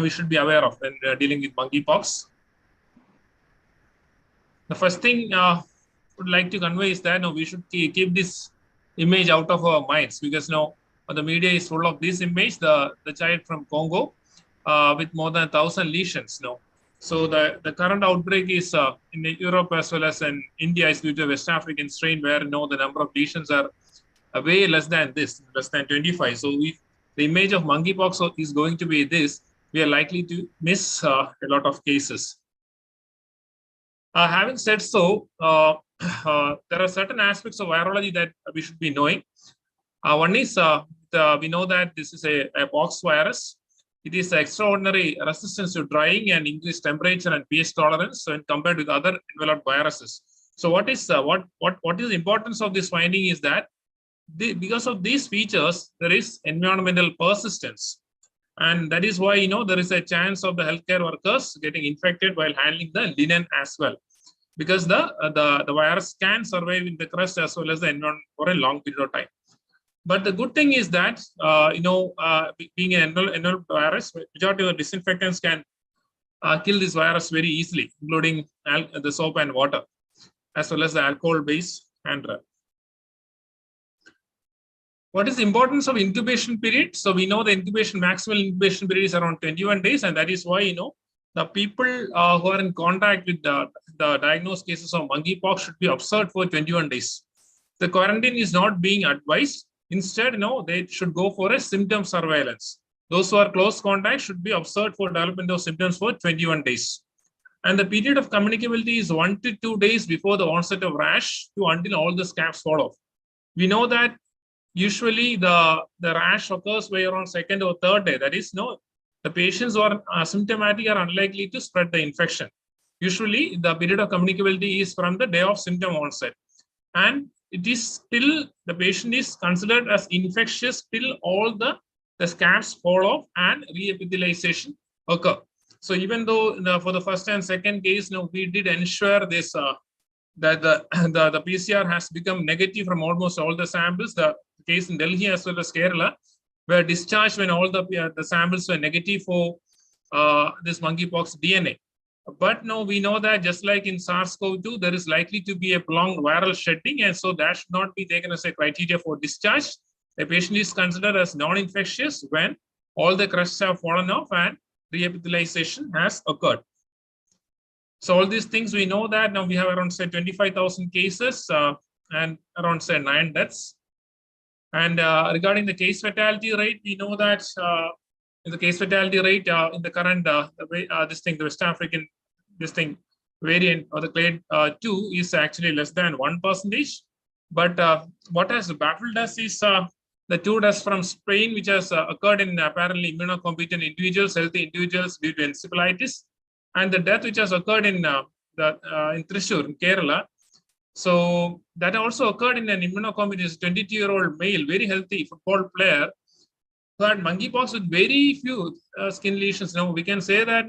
Speaker 6: we should be aware of when dealing with monkeypox. The first thing I would like to convey is that we should keep this image out of our minds because the media is full of this image, the child from Congo with more than 1,000 lesions. So the current outbreak is in Europe as well as in India is due to a West African strain where the number of lesions are way less than 25. So the image of monkeypox is going to be this. We are likely to miss a lot of cases. Having said so, there are certain aspects of virology that we should be knowing. One is we know that this is a pox virus. It is extraordinary resistance to drying and increased temperature and pH tolerance when compared with other enveloped viruses. So what is the importance of this finding is that because of these features, there is environmental persistence. And that is why, there is a chance of the healthcare workers getting infected while handling the linen as well. Because the virus can survive in the crust as well as the environment for a long period of time. But the good thing is that, being an annual virus, majority of disinfectants can kill this virus very easily, including the soap and water, as well as the alcohol-based hand rub. What is the importance of incubation period? So we know the maximal incubation period is around 21 days, and that is why, the people who are in contact with the diagnosed cases of monkeypox should be observed for 21 days. The quarantine is not being advised. Instead, they should go for a symptom surveillance. Those who are close contact should be observed for development of symptoms for 21 days. And the period of communicability is 1 to 2 days before the onset of rash to until all the scabs fall off. We know that usually the rash occurs by around 2nd or 3rd day. That is, the patients who are asymptomatic are unlikely to spread the infection. Usually, the period of communicability is from the day of symptom onset. And it is still, the patient is considered as infectious till all the scabs fall off and reepithelialization occur. So even though for the first and second case, we did ensure this, that the PCR has become negative from almost all the samples. The case in Delhi as well as Kerala were discharged when all the samples were negative for this monkeypox DNA. But now we know that just like in SARS-CoV-2, there is likely to be a prolonged viral shedding, and so that should not be taken as a criteria for discharge. The patient is considered as non-infectious when all the crusts have fallen off and reepithelialization has occurred. So all these things, we know that now we have around, say, 25,000 cases and around, say, 9 deaths. And regarding the case fatality rate, we know that in the case fatality rate in the current the West African variant or the clade 2 is actually less than 1%. But what has baffled us is the 2 deaths from Spain, which has occurred in apparently immunocompetent individuals, healthy individuals due to encephalitis, and the death which has occurred in Thrissur, in Kerala. So that also occurred in an immunocompetent 22-year-old male, very healthy football player, who had monkeypox with very few skin lesions. Now we can say that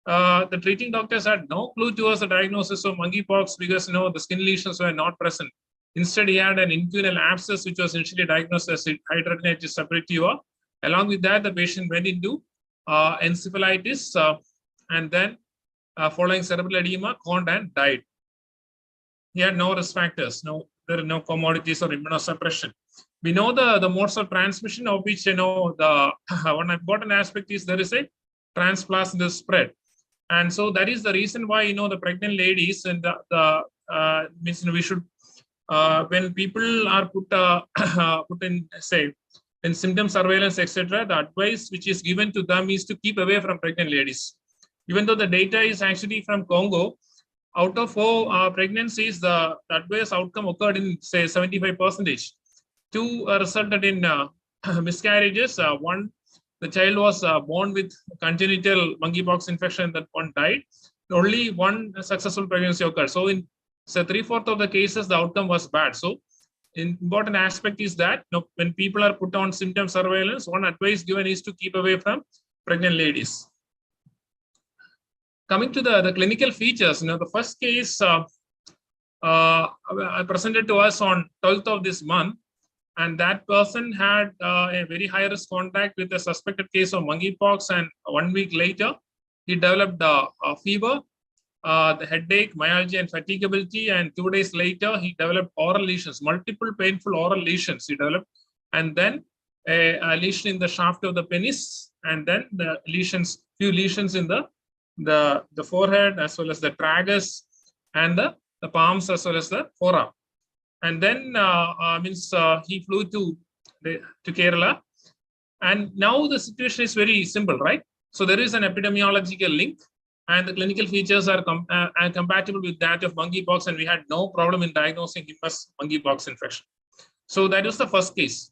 Speaker 6: the treating doctors had no clue towards the diagnosis of monkeypox because the skin lesions were not present. Instead, he had an inguinal abscess, which was initially diagnosed as hidradenitis suppurativa. Along with that, the patient went into encephalitis and then following cerebral edema, conned and died. He had no risk factors. There are no comorbidities or immunosuppression. We know the modes of transmission, of which the one important aspect is there is a transplasmic spread, and so that is the reason why the pregnant ladies and means we should when people are put in, say, in symptom surveillance, etc., the advice which is given to them is to keep away from pregnant ladies. Even though the data is actually from Congo, out of 4 pregnancies, the adverse outcome occurred in, say, 75%. 2 resulted in miscarriages. One, the child was born with congenital monkeypox infection, that one died. Only 1 successful pregnancy occurred. So in 3/4 of the cases, the outcome was bad. So important aspect is that when people are put on symptom surveillance, one advice given is to keep away from pregnant ladies. Coming to the clinical features, the first case presented to us on 12th of this month, and that person had a very high risk contact with a suspected case of monkeypox, and 1 week later, he developed a fever, the headache, myalgia, and fatigability, and 2 days later, he developed oral lesions, multiple painful oral lesions he developed, and then a lesion in the shaft of the penis, and then the few lesions in the forehead, as well as the tragus, and the palms, as well as the forearm. And then he flew to Kerala, and now the situation is very simple, right? So there is an epidemiological link, and the clinical features are compatible with that of monkeypox, and we had no problem in diagnosing him as monkeypox infection. So that was the first case.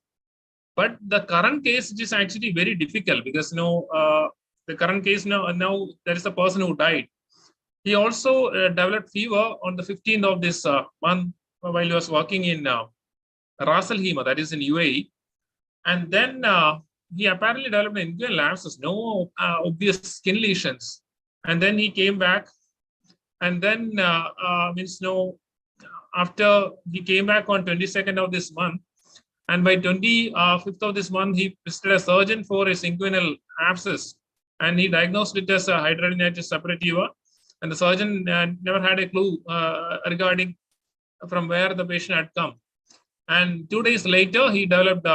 Speaker 6: But the current case, which is actually very difficult, because the current case now there is a person who died. He also developed fever on the 15th of this month while he was working in Ras Al Khaimah, that is in UAE. And then he apparently developed an inguinal abscess, no obvious skin lesions. And then he came back, and then after he came back on 22nd of this month, And by 25th of this month, he visited a surgeon for his inguinal abscess, and he diagnosed it as a hidradenitis suppurativa. And the surgeon never had a clue regarding from where the patient had come. And 2 days later, he developed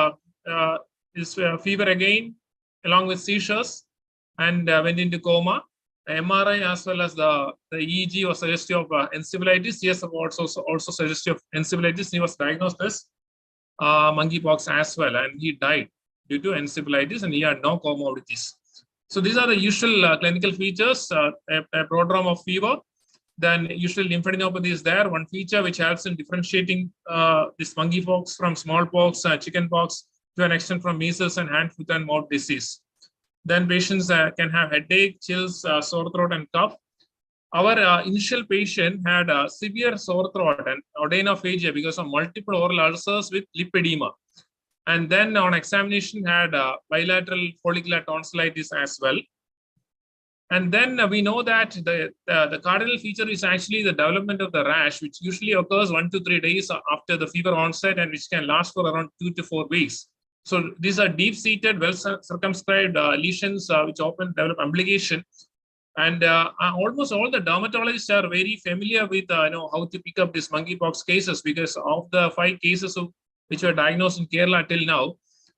Speaker 6: his fever again, along with seizures, and went into coma. The MRI as well as the EEG was suggestive of encephalitis. CSF also suggestive of encephalitis. He was diagnosed as monkeypox as well, and he died due to encephalitis, and he had no comorbidities. So these are the usual clinical features: a prodrome of fever, then usually lymphadenopathy is there. One feature which helps in differentiating this monkeypox from smallpox, chickenpox, to an extent from measles and hand, foot, and mouth disease. Then patients can have headache, chills, sore throat, and cough. Our initial patient had severe sore throat and odynophagia because of multiple oral ulcers with lipedema. And then on examination had bilateral follicular tonsillitis as well. And then we know that the cardinal feature is actually the development of the rash, which usually occurs 1 to 3 days after the fever onset and which can last for around 2 to 4 weeks. So these are deep-seated, well-circumscribed lesions which often develop umbilication. And almost all the dermatologists are very familiar with how to pick up these monkeypox cases, because of the 5 cases which were diagnosed in Kerala till now,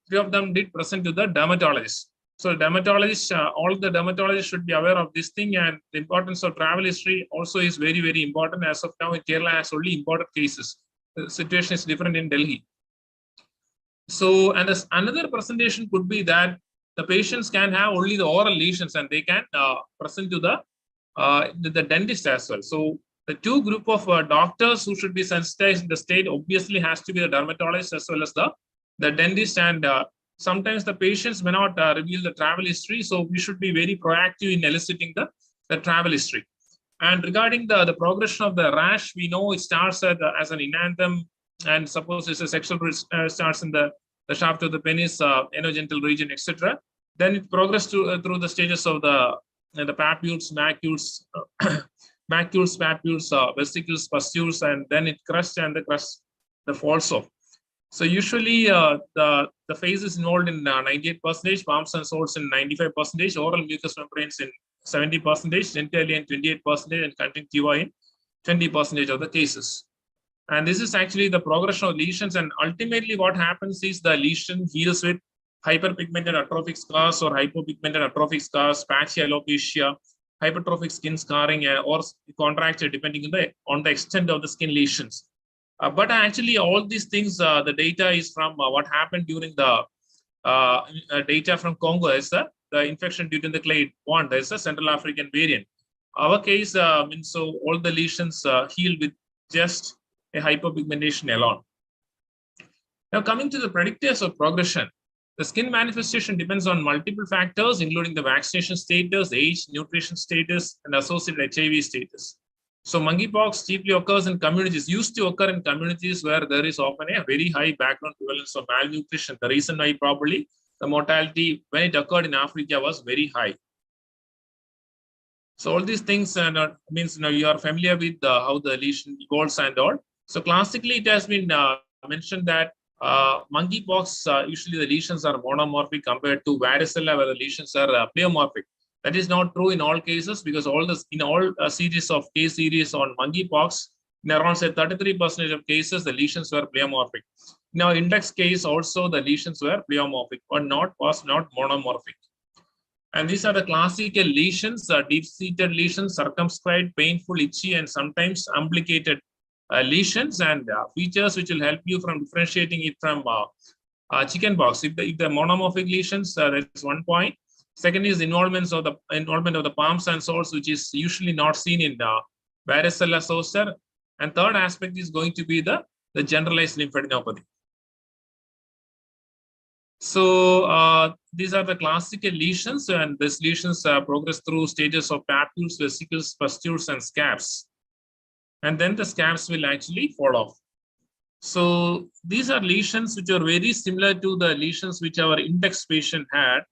Speaker 6: 3 of them did present to the dermatologist. So dermatologists, all the dermatologists should be aware of this thing, and the importance of travel history also is very, very important. As of now, Kerala has only imported cases. The situation is different in Delhi. So, and another presentation could be that the patients can have only the oral lesions and they can present to the dentist as well. So the 2 group of doctors who should be sensitized in the state obviously has to be the dermatologist as well as the dentist. And sometimes the patients may not reveal the travel history. So we should be very proactive in eliciting the travel history. And regarding the progression of the rash, we know it starts as an enanthem, and suppose it's a sexual starts in the shaft of the penis, anogenital region, etc. Then it progresses through the stages of the papules, macules, papules, vesicles, pustules, and then it crusts, and the crust falls off. So usually the phase is involved in 98%, palms and soles in 95%, oral mucous membranes in 70%, genitalia in 28%, and conjunctiva in 20% of the cases. And this is actually the progression of lesions. And ultimately what happens is the lesion heals with hyperpigmented atrophic scars or hypopigmented atrophic scars, patchy alopecia, hypertrophic skin scarring, or contracture depending on the extent of the skin lesions. But actually all these things, the data is from what happened during the data from Congo is the infection due to the clade 1, there is a Central African variant. Our case means so all the lesions heal with just a hypopigmentation alone. Now coming to the predictors of progression, the skin manifestation depends on multiple factors, including the vaccination status, age, nutrition status, and associated HIV status. So monkeypox chiefly occurs in communities, used to occur in communities where there is often a very high background prevalence of malnutrition. The reason why probably the mortality when it occurred in Africa was very high. So all these things means you are familiar with how the lesion evolves and all. So classically, it has been mentioned that monkeypox, usually the lesions are monomorphic compared to varicella, where the lesions are pleomorphic. That is not true in all cases, because in all series of case series on monkeypox, in around say 33% of cases, the lesions were pleomorphic. In our index case, also the lesions were pleomorphic, or was not monomorphic. And these are the classical lesions, deep-seated lesions, circumscribed, painful, itchy, and sometimes umbilicated lesions, and features which will help you from differentiating it from chickenpox. If the monomorphic lesions, that is one point. Second is involvement of the palms and soles, which is usually not seen in varicella zoster. And third aspect is going to be the generalized lymphadenopathy. So these are the classical lesions, and these lesions progress through stages of papules, vesicles, pustules, and scabs. And then the scabs will actually fall off. So these are lesions which are very similar to the lesions which our index patient had.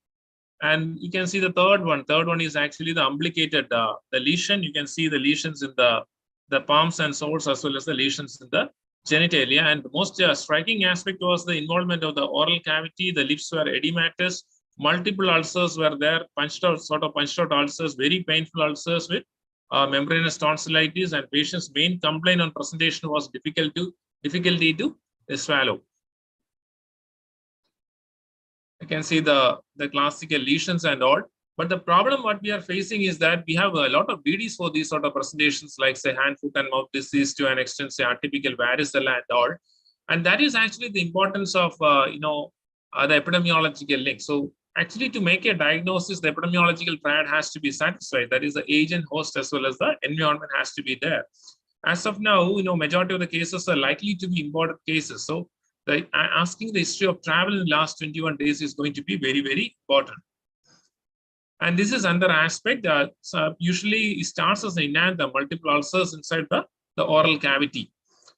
Speaker 6: And you can see the third one. Third one is actually the umbilicated the lesion. You can see the lesions in the palms and soles, as well as the lesions in the genitalia. And the most striking aspect was the involvement of the oral cavity. The lips were edematous. Multiple ulcers were there, punched out ulcers, very painful ulcers with membranous tonsillitis, and patient's main complaint on presentation was difficulty to swallow. You can see the classical lesions and all. But the problem what we are facing is that we have a lot of BDs for these sort of presentations, like say hand, foot, and mouth disease, to an extent, say atypical varicella and all. And that is actually the importance of the epidemiological link. So actually, to make a diagnosis, the epidemiological triad has to be satisfied. That is, the agent, host, as well as the environment has to be there. As of now, majority of the cases are likely to be imported cases. So asking the history of travel in the last 21 days is going to be very, very important. And this is another aspect that usually starts as an enanthem, multiple ulcers inside the oral cavity.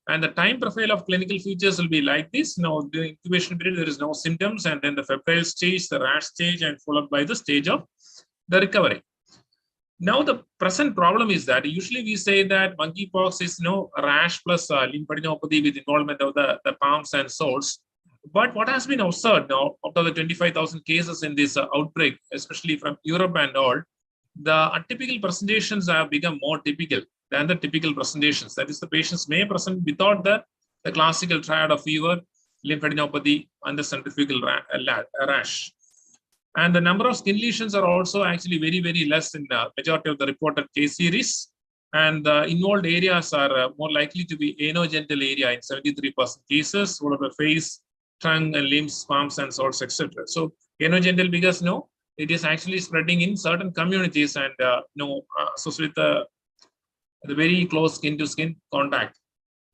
Speaker 6: And the time profile of clinical features will be like this. During the incubation period, there is no symptoms, and then the febrile stage, the rash stage, and followed by the stage of the recovery. Now, the present problem is that usually we say that monkeypox is rash plus lymphadenopathy with involvement of the palms and soles. But what has been observed now, out of the 25,000 cases in this outbreak, especially from Europe and all, the atypical presentations have become more typical than the typical presentations. That is, the patients may present without the classical triad of fever, lymphadenopathy, and the centrifugal rash. And the number of skin lesions are also actually very, very less in the majority of the reported case series. And the involved areas are more likely to be anogenital area in 73% cases, followed by face, trunk, and limbs, palms, and soles, etc. So anogenital because it is actually spreading in certain communities and associated with the very close skin-to-skin contact.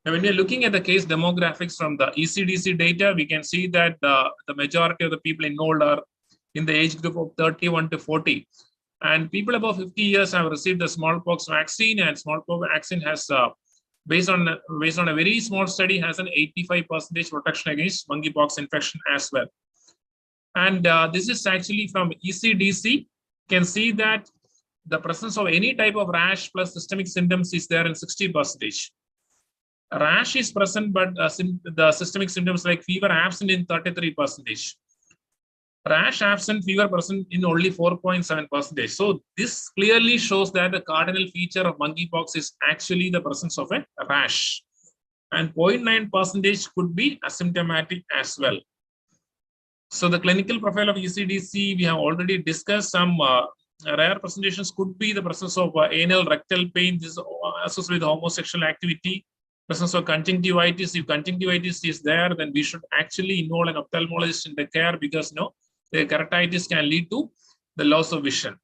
Speaker 6: Now, when we are looking at the case demographics from the ECDC data, we can see that the majority of the people involved are in the age group of 31 to 40. And people above 50 years have received the smallpox vaccine, and smallpox vaccine has, based on a very small study, has an 85% protection against monkeypox infection as well. And this is actually from ECDC. You can see that the presence of any type of rash plus systemic symptoms is there in 60%. Rash is present, but the systemic symptoms like fever absent in 33%. Rash absent, fever present in only 4.7%. So this clearly shows that the cardinal feature of monkeypox is actually the presence of a rash. And 0.9% could be asymptomatic as well. So the clinical profile of ECDC, we have already discussed. Some rare presentations could be the presence of anal rectal pain. This is associated with homosexual activity. Presence of conjunctivitis. If conjunctivitis is there, then we should actually involve an ophthalmologist in the care, because the keratitis can lead to the loss of vision.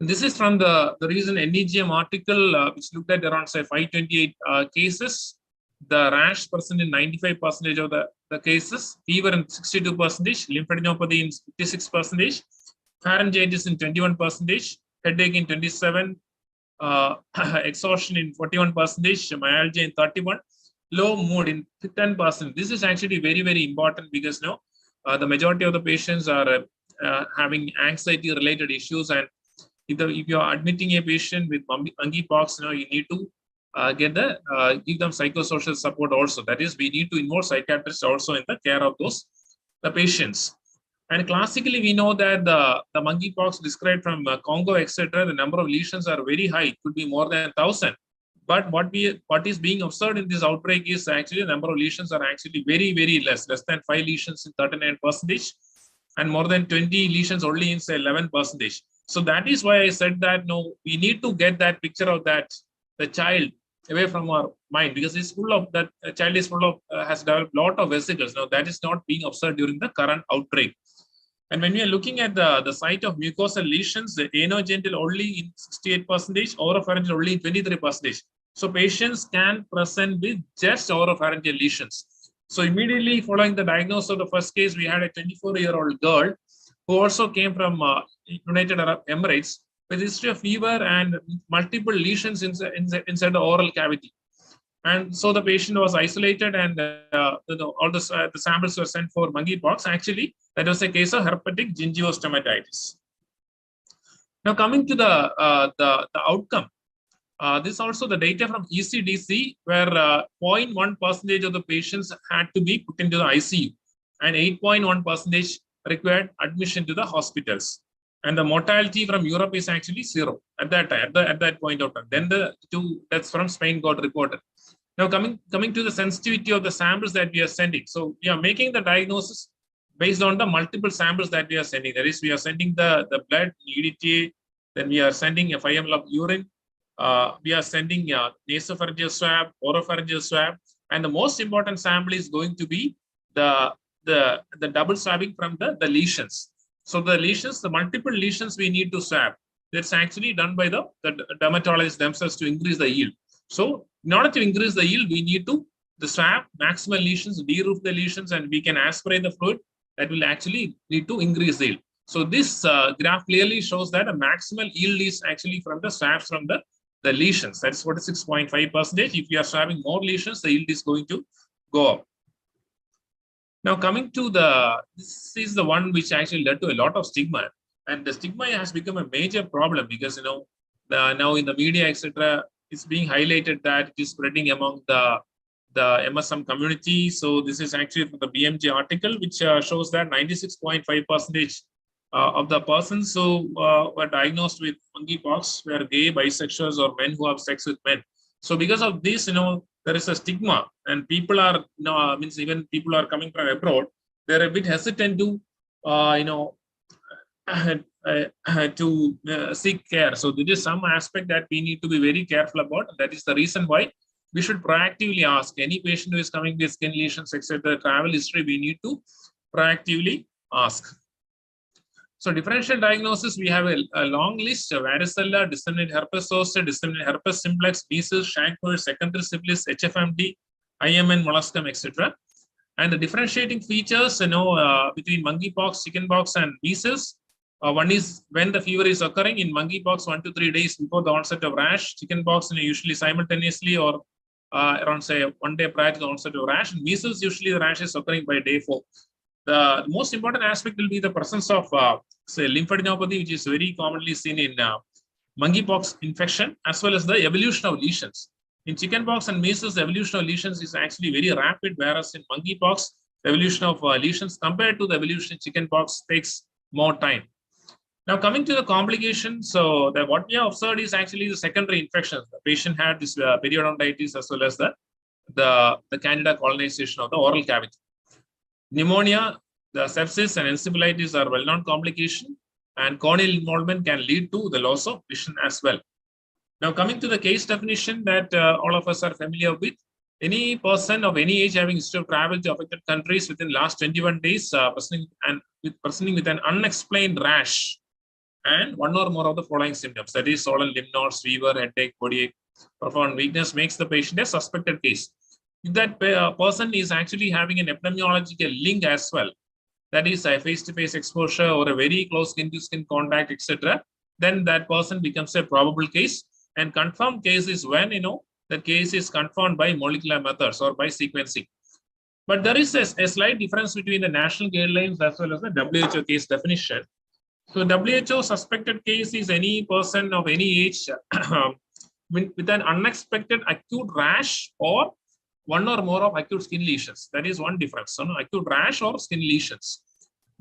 Speaker 6: This is from the recent NEGM article, which looked at around, say, 528 cases. The rash present in 95% of the cases, fever in 62%, lymphadenopathy in 56%, pharyngitis in 21%, headache in 27%, exhaustion in 41%, myalgia in 31%, low mood in 10%. This is actually very, very important, because the majority of the patients are having anxiety-related issues, and if you are admitting a patient with monkeypox, you need to give them psychosocial support also. That is, we need to involve psychiatrists also in the care of the patients. And classically, we know that the monkeypox described from Congo, etc., the number of lesions are very high. It could be more than 1,000. But what is being observed in this outbreak is actually the number of lesions are actually very, very less than 5 lesions in 39%, and more than 20 lesions only in, say, 11%. So that is why I said that we need to get that picture of the child away from our mind, because it's full of that child is full of has developed a lot of vesicles. Now that is not being observed during the current outbreak. And when we are looking at the site of mucosal lesions, the anogenital only in 68%, oropharyngeal only in 23%. So patients can present with just oropharyngeal lesions. So immediately following the diagnosis of the first case, we had a 24-year-old girl who also came from United Arab Emirates with history of fever and multiple lesions inside the oral cavity. And so the patient was isolated, and all the samples were sent for monkeypox. Actually, that was a case of herpetic gingivostomatitis. Now, coming to the outcome. This is also the data from ECDC, where 0.1% of the patients had to be put into the ICU, and 8.1% required admission to the hospitals. And the mortality from Europe is actually 0 at that time, at that point of time. Then the 2 deaths from Spain got reported. Now coming to the sensitivity of the samples that we are sending. So we are making the diagnosis based on the multiple samples that we are sending. That is, we are sending the blood, EDTA, then we are sending a 5 ml of urine. We are sending a nasopharyngeal swab, oropharyngeal swab, and the most important sample is going to be the double swabbing from the lesions. So the lesions, the multiple lesions we need to swab. That's actually done by the dermatologists themselves to increase the yield. So in order to increase the yield, we need to swab maximal lesions, de-roof the lesions, and we can aspirate the fluid. That will actually lead to increase the yield. So this graph clearly shows that a maximal yield is actually from the swabs from the lesions. That's 46.5%. If you are swabbing more lesions, the yield is going to go up. Now coming to this is the one which actually led to a lot of stigma, and the stigma has become a major problem because now in the media, etc., it's being highlighted that it is spreading among the MSM community. So this is actually from the BMJ article, which shows that 96.5% of the persons who were diagnosed with monkeypox were gay, bisexuals, or men who have sex with men. So because of this, there is a stigma, and people are, means even people are coming from abroad, they're a bit hesitant to, seek care. So there is some aspect that we need to be very careful about. That is the reason why we should proactively ask any patient who is coming with skin lesions, etc., travel history. We need to proactively ask. So differential diagnosis, we have a long list of varicella, disseminated herpes zoster, disseminated herpes simplex, measles, chancroid, secondary syphilis, HFMD, IMN, molluscum, etc. And the differentiating features, between monkeypox, chickenpox, and measles. One is when the fever is occurring. In monkeypox, 1 to 3 days before the onset of rash. Chickenpox, usually simultaneously or around, say, 1 day prior to the onset of rash. And measles, usually the rash is occurring by day 4. The most important aspect will be the presence of, say, lymphadenopathy, which is very commonly seen in monkeypox infection, as well as the evolution of lesions. In chickenpox and measles, the evolution of lesions is actually very rapid, whereas in monkeypox, the evolution of lesions compared to the evolution in chickenpox takes more time. Now, coming to the complications, so what we have observed is actually the secondary infections. The patient had this periodontitis as well as the candida colonization of the oral cavity. Pneumonia, the sepsis, and encephalitis are well-known complication, and corneal involvement can lead to the loss of vision as well. Now, coming to the case definition that all of us are familiar with, any person of any age having history of travel to affected countries within last 21 days, presenting with an unexplained rash and one or more of the following symptoms, that is swollen lymph nodes, fever, headache, body, profound weakness, makes the patient a suspected case. If that person is actually having an epidemiological link as well, that is a face-to-face exposure or a very close skin-to-skin contact, etc., then that person becomes a probable case. And confirmed case is when the case is confirmed by molecular methods or by sequencing. But there is a slight difference between the national guidelines as well as the WHO case definition. So WHO suspected case is any person of any age with an unexpected acute rash or one or more of acute skin lesions. That is one difference. So acute rash or skin lesions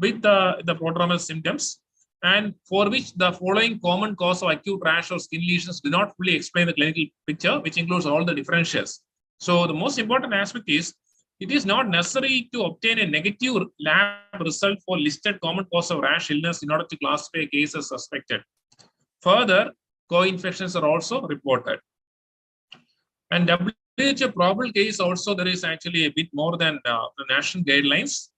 Speaker 6: with the prodromal symptoms, and for which the following common cause of acute rash or skin lesions do not fully explain the clinical picture, which includes all the differentials. So the most important aspect is it is not necessary to obtain a negative lab result for listed common cause of rash illness in order to classify a case as suspected. Further, co-infections are also reported. And WHO probable case also, there is actually a bit more than the national guidelines.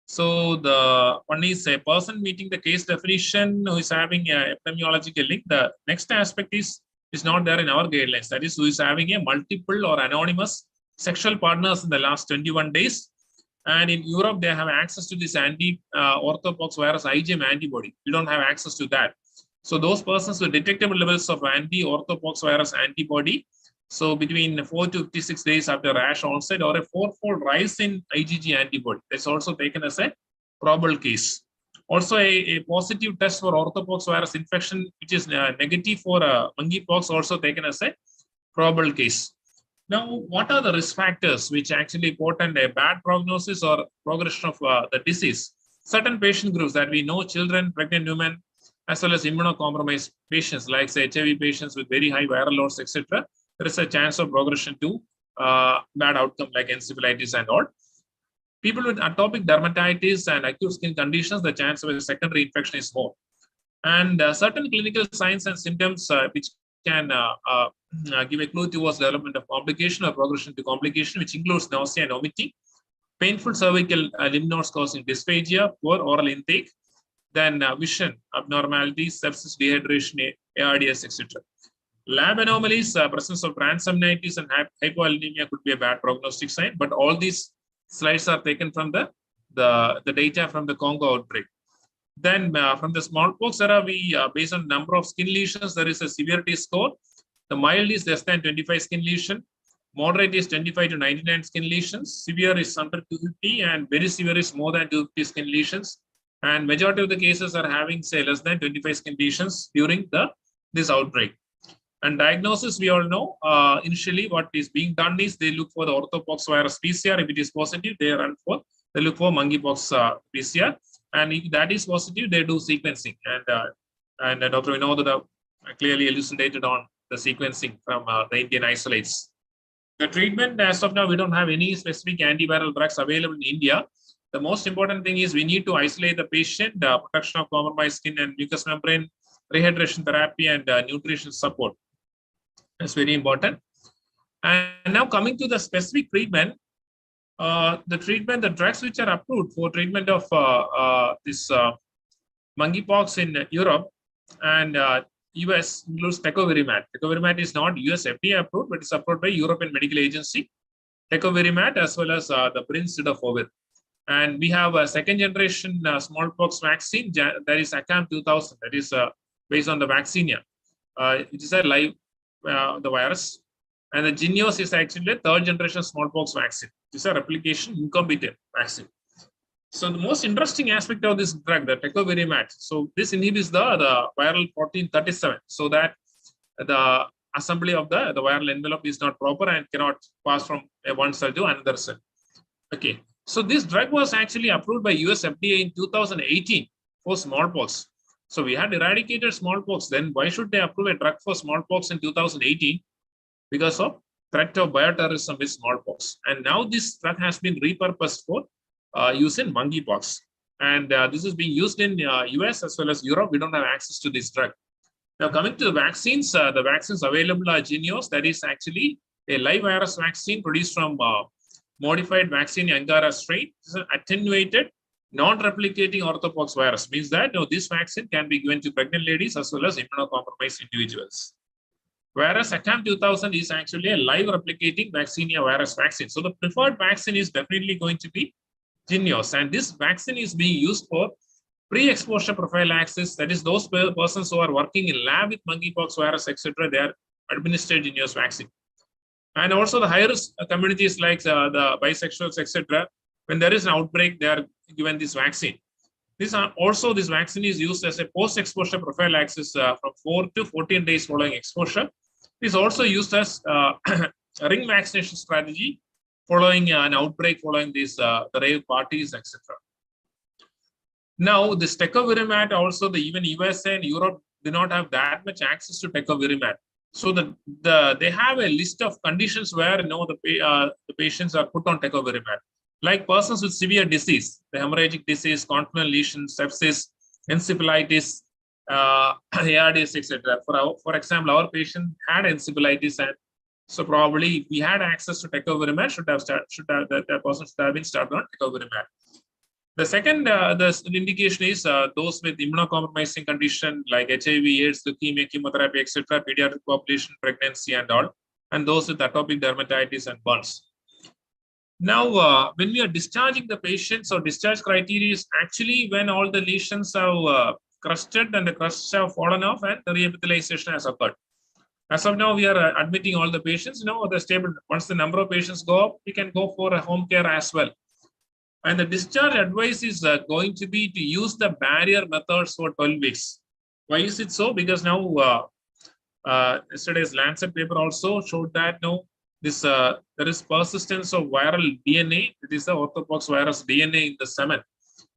Speaker 6: So the one is a person meeting the case definition who is having a epidemiological link. The next aspect is not there in our guidelines. That is, who is having a multiple or anonymous sexual partners in the last 21 days. And in Europe, they have access to this anti-orthopox virus IgM antibody. We don't have access to that. So those persons with detectable levels of anti-orthopox virus antibody, so between 4 to 56 days after rash onset, or a 4-fold rise in IgG antibody, that's also taken as a probable case. Also, a positive test for orthopox virus infection, which is negative for monkeypox, also taken as a probable case. Now, what are the risk factors which actually portend a bad prognosis or progression of the disease? Certain patient groups that we know, children, pregnant women, as well as immunocompromised patients, like say HIV patients with very high viral loads, etc., there is a chance of progression to bad outcome like encephalitis and all. People with atopic dermatitis and acute skin conditions, the chance of a secondary infection is more. And certain clinical signs and symptoms which can give a clue towards development of complication or progression to complication, which includes nausea and vomiting, painful cervical lymph nodes causing dysphagia, poor oral intake, then vision abnormalities, sepsis, dehydration, ARDS, etc. Lab anomalies, presence of transaminitis and hypoalemia could be a bad prognostic sign, but all these slides are taken from the data from the Congo outbreak. Then from the smallpox era, we based on number of skin lesions, there is a severity score. The mild is less than 25 skin lesion, moderate is 25 to 99 skin lesions, severe is under 250, and very severe is more than 250 skin lesions. And majority of the cases are having, say, less than 25 skin lesions during this outbreak. And diagnosis, we all know, initially what is being done is they look for the orthopox virus PCR. If it is positive, they look for monkeypox PCR. And if that is positive, they do sequencing. And Dr. Vinod clearly elucidated on the sequencing from the Indian isolates. The treatment, as of now, we don't have any specific antiviral drugs available in India. The most important thing is we need to isolate the patient, protection of compromised skin and mucous membrane, rehydration therapy, and nutrition support. That's very important. And now coming to the specific treatment, the drugs which are approved for treatment of this monkeypox in Europe and US includes tecovirimat. Tecovirimat is not US FDA approved, but it's approved by European Medical Agency. Tecovirimat as well as the brincidofovir. And we have a second generation smallpox vaccine that is ACAM 2000. That is based on the vaccinia. It is a live the virus. And the Jynneos is actually a third generation smallpox vaccine. It's a replication incompetent vaccine. So the most interesting aspect of this drug, the tecovirimat, so this inhibits the viral protein 37, so that the assembly of the viral envelope is not proper and cannot pass from one cell to another cell. Okay, so this drug was actually approved by US FDA in 2018 for smallpox. So we had eradicated smallpox then. Why should they approve a drug for smallpox in 2018? Because of threat of bioterrorism with smallpox. And now this drug has been repurposed for use in monkeypox. And this is being used in US as well as Europe. We don't have access to this drug. Now coming to the vaccines available are Jynneos. That is actually a live virus vaccine produced from modified vaccine Angara strain. This is an attenuated, non-replicating orthopox virus. Means that this vaccine can be given to pregnant ladies as well as immunocompromised individuals. Whereas ACAM 2000 is actually a live replicating vaccinia virus vaccine. So the preferred vaccine is definitely going to be Jynneos. And this vaccine is being used for pre-exposure prophylaxis. That is those persons who are working in lab with monkeypox virus, etc. They are administered Jynneos vaccine. And also the high-risk communities like the bisexuals, etc. When there is an outbreak, they are given this vaccine. This vaccine is used as a post-exposure prophylaxis from 4 to 14 days following exposure. It is also used as a ring vaccination strategy following an outbreak, following these the rave parties, etc. Now, this tecovirimat also, even USA and Europe do not have that much access to tecovirimat. So they have a list of conditions where the patients are put on tecovirimat, like persons with severe disease, the hemorrhagic disease, continual lesions, sepsis, encephalitis, ARDS, etc. For example, our patient had encephalitis, and so probably if we had access to tecovirimat, that person should have been started on tecovirimat. The second the indication is those with immunocompromising condition like HIV, AIDS, leukemia, chemotherapy, etc., pediatric population, pregnancy, and all, and those with atopic dermatitis and burns. Now, when we are discharging the patients, so discharge criteria is actually when all the lesions have crusted and the crusts have fallen off and the rehabilitation has occurred. As of now, we are admitting all the patients. They're stable. Once the number of patients go up, we can go for a home care as well. And the discharge advice is going to be to use the barrier methods for 12 weeks. Why is it so? Because now yesterday's Lancet paper also showed that there is persistence of viral DNA. It is the orthopox virus DNA in the semen,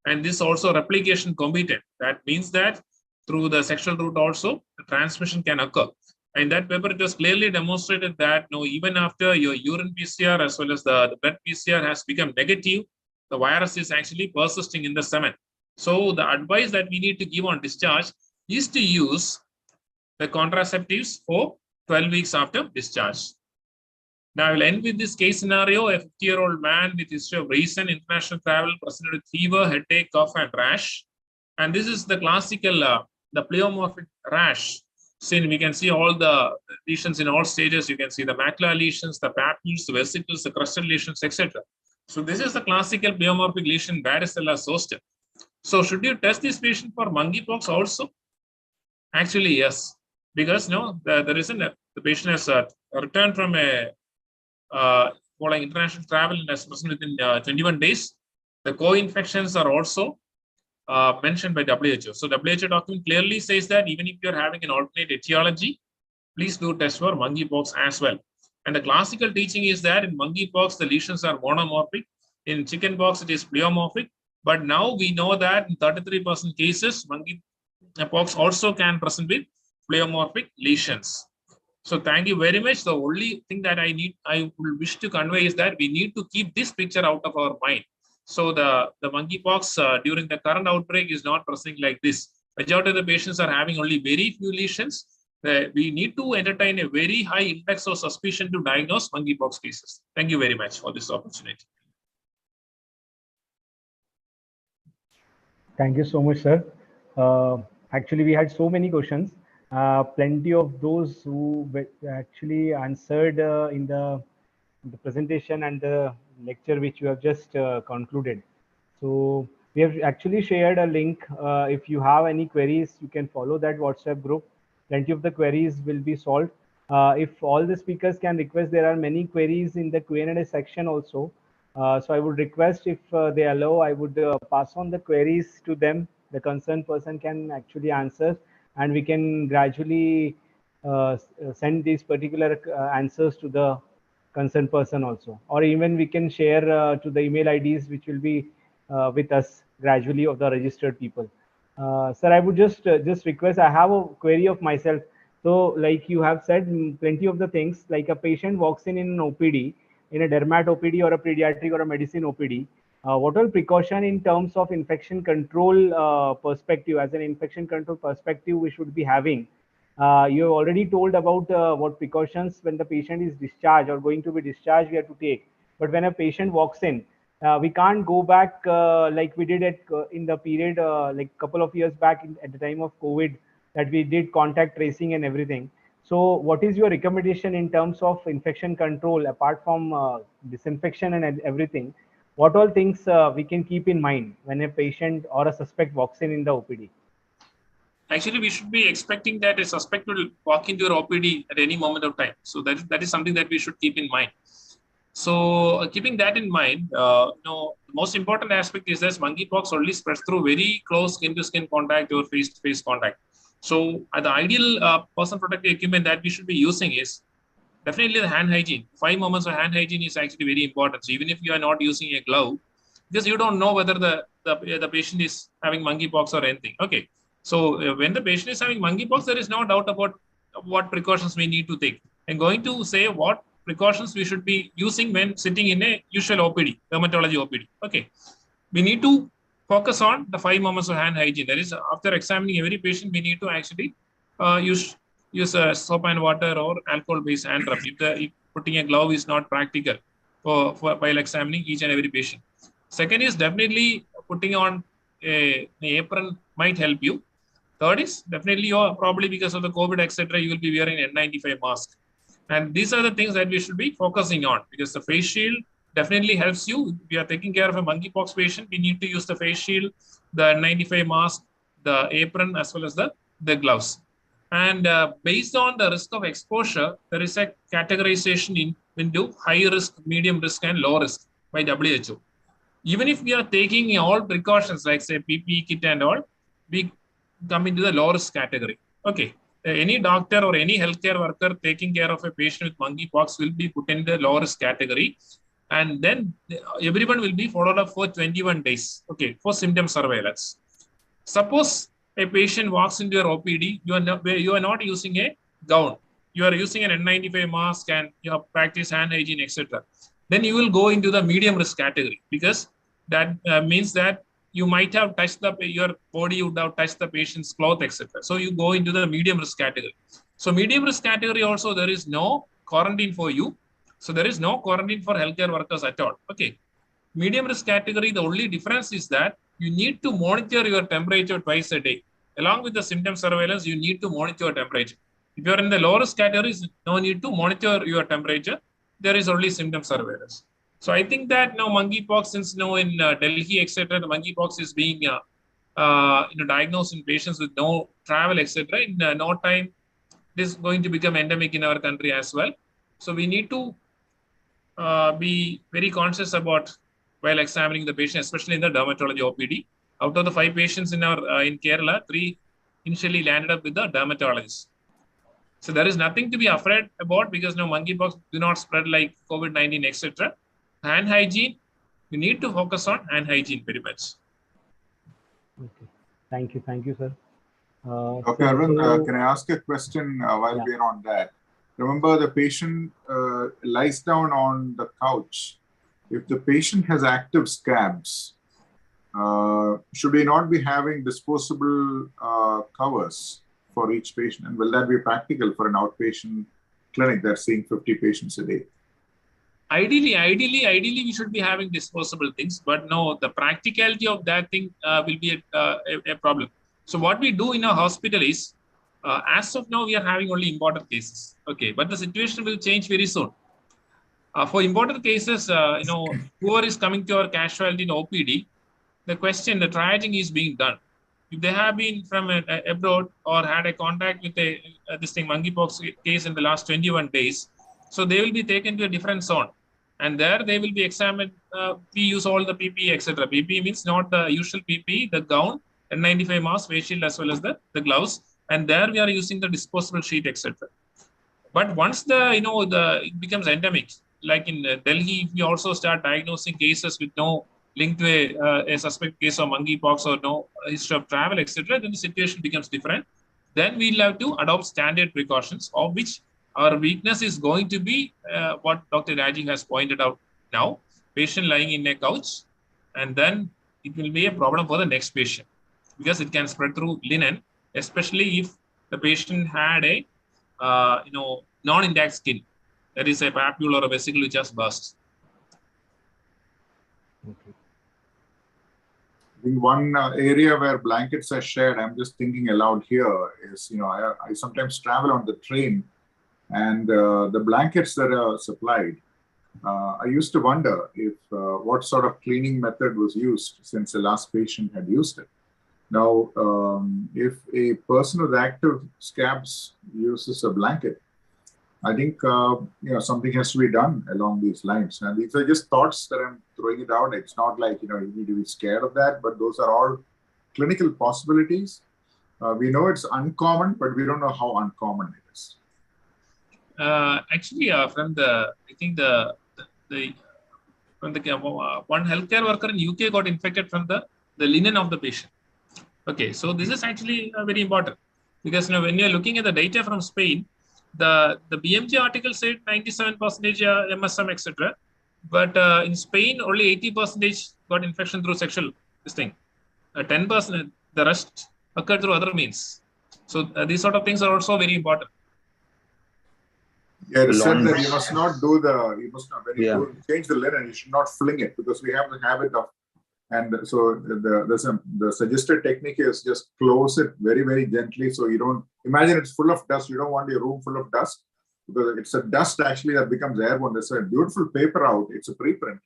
Speaker 6: and this also replication competent. That means that through the sexual route also the transmission can occur. And that paper it was clearly demonstrated that even after your urine PCR as well as the blood PCR has become negative, the virus is actually persisting in the semen. So the advice that we need to give on discharge is to use the contraceptives for 12 weeks after discharge. Now I will end with this case scenario. A 50-year-old man with history of recent international travel presented with fever, headache, cough, and rash. And this is the classical, the pleomorphic rash. Seen, we can see all the lesions in all stages. You can see the macular lesions, the papules, the vesicles, the crustal lesions, etc. So this is the classical pleomorphic lesion, varicella zoster. So should you test this patient for monkeypox also? Actually, yes, because the reason that the patient has returned from a following international travel and has presented within 21 days. The co-infections are also mentioned by WHO. So WHO document clearly says that even if you're having an alternate etiology, please do test for monkeypox as well. And the classical teaching is that in monkeypox, the lesions are monomorphic. In chickenpox, it is pleomorphic. But now we know that in 33% cases, monkeypox also can present with pleomorphic lesions. So thank you very much. The only thing that I will wish to convey is that we need to keep this picture out of our mind. So the monkeypox during the current outbreak is not presenting like this. Majority of the patients are having only very few lesions. We need to entertain a very high index of suspicion to diagnose monkeypox cases. Thank you very much for this opportunity.
Speaker 3: Thank you so much, sir. Actually, we had so many questions. Plenty of those who actually answered in the presentation and the lecture which you have just concluded. So we have actually shared a link. If you have any queries, you can follow that WhatsApp group. Plenty of the queries will be solved. If all the speakers can request, there are many queries in the Q&A section also. So I would request if they allow, I would pass on the queries to them. The concerned person can actually answer, and we can gradually send these particular answers to the concerned person also, or even we can share to the email IDs which will be with us gradually of the registered people. Sir, I would just request, I have a query of myself. So like you have said plenty of the things, like a patient walks in an OPD, in a dermat OPD or a pediatric or a medicine OPD, what all precaution in terms of infection control perspective, as an infection control perspective we should be having? You have already told about what precautions when the patient is discharged or going to be discharged we have to take. But when a patient walks in, we can't go back like we did in the period like couple of years back at the time of COVID, that we did contact tracing and everything. So what is your recommendation in terms of infection control, apart from disinfection and everything? What all things we can keep in mind when a patient or a suspect walks in the OPD?
Speaker 6: Actually, we should be expecting that a suspect will walk into your OPD at any moment of time. So that is something that we should keep in mind. So keeping that in mind, the most important aspect is that monkeypox only spreads through very close skin-to-skin contact or face-to-face contact. So the ideal person protective equipment that we should be using is definitely the hand hygiene. 5 moments of hand hygiene is actually very important. So even if you are not using a glove, because you don't know whether the patient is having monkeypox or anything. Okay. So when the patient is having monkeypox, there is no doubt about what precautions we need to take. I'm going to say what precautions we should be using when sitting in a usual OPD, dermatology OPD. Okay. We need to focus on the 5 moments of hand hygiene. That is, after examining every patient, we need to actually use soap and water or alcohol-based hand rub. If putting a glove is not practical while examining each and every patient. Second is definitely putting on an apron might help you. Third is definitely probably because of the COVID, etc., you will be wearing an N95 mask. And these are the things that we should be focusing on, because the face shield definitely helps you. If we are taking care of a monkeypox patient, we need to use the face shield, the N95 mask, the apron, as well as the gloves. And based on the risk of exposure, there is a categorization into high risk, medium risk, and low risk by WHO. even if we are taking all precautions like say PPE kit and all, we come into the low risk category. Okay. Any doctor or any healthcare worker taking care of a patient with monkeypox will be put in the low risk category. And then everyone will be followed up for 21 days. Okay. For symptom surveillance. Suppose a patient walks into your OPD, you are not using a gown. You are using an N95 mask and you have practiced hand hygiene, etc. Then you will go into the medium risk category because that means that you might have touched your body would have touched the patient's cloth, etc. So you go into the medium risk category. So medium risk category also there is no quarantine for you. So there is no quarantine for healthcare workers at all. Okay. Medium risk category, the only difference is that you need to monitor your temperature twice a day. Along with the symptom surveillance, you need to monitor your temperature. If you are in the low risk categories, no need to monitor your temperature. There is only symptom surveillance. So I think that now monkeypox, since now in Delhi, etc., the monkeypox is being diagnosed in patients with no travel, etc. In no time, it is going to become endemic in our country as well. So we need to be very conscious about while examining the patient, especially in the dermatology OPD. Out of the 5 patients in our in Kerala, 3 initially landed up with the dermatologist. So there is nothing to be afraid about because now monkeypox do not spread like COVID-19, etc. Hand hygiene, we need to focus on hand hygiene very much.
Speaker 3: Okay. Thank you, sir.
Speaker 4: Okay, Arvind, can I ask a question while we're on that? Remember, the patient lies down on the couch. If the patient has active scabs, should we not be having disposable covers for each patient? And will that be practical for an outpatient clinic that's seeing 50 patients a day?
Speaker 6: Ideally, we should be having disposable things, but no, the practicality of that thing will be a problem. So what we do in a hospital is, as of now, we are having only imported cases. Okay, but the situation will change very soon. For imported cases, whoever is coming to our casualty in OPD, the triaging is being done. If they have been from abroad or had a contact with monkeypox case in the last 21 days, so they will be taken to a different zone. And there they will be examined. We use all the PPE, etc. PPE means not the usual PPE, the gown, N95 mask, face shield, as well as the gloves. And there we are using the disposable sheet, etc. But once it becomes endemic, like in Delhi, we also start diagnosing cases with no link to a suspect case of monkeypox or no history of travel, etc. Then the situation becomes different. Then we'll have to adopt standard precautions, of which our weakness is going to be what Dr. Raji has pointed out now, patient lying in a couch, and then it will be a problem for the next patient because it can spread through linen, especially if the patient had a non-intact skin. That is a papule or a vesicle which has burst.
Speaker 3: Okay.
Speaker 4: I think one area where blankets are shared, I'm just thinking aloud here, is, I sometimes travel on the train and the blankets that are supplied, I used to wonder if what sort of cleaning method was used since the last patient had used it. Now, if a person with active scabs uses a blanket, I think something has to be done along these lines. And these are just thoughts that I'm throwing it out. It's not like you need to be scared of that, but those are all clinical possibilities. We know it's uncommon, but we don't know how uncommon it is.
Speaker 6: Actually, from the one healthcare worker in UK got infected from the linen of the patient. Okay, so this is actually very important because when you're looking at the data from Spain, the BMJ article said 97% MSM, etc. But in Spain, only 80% got infection through sexual 10%, the rest occurred through other means. So these sort of things are also very important.
Speaker 4: Yeah, it is said that you must not do when you change the linen, you should not fling it because we have the habit of, and so the suggested technique is just close it very, very gently. So you don't imagine it's full of dust. You don't want your room full of dust because it's a dust actually that becomes airborne. There's a beautiful paper out. It's a preprint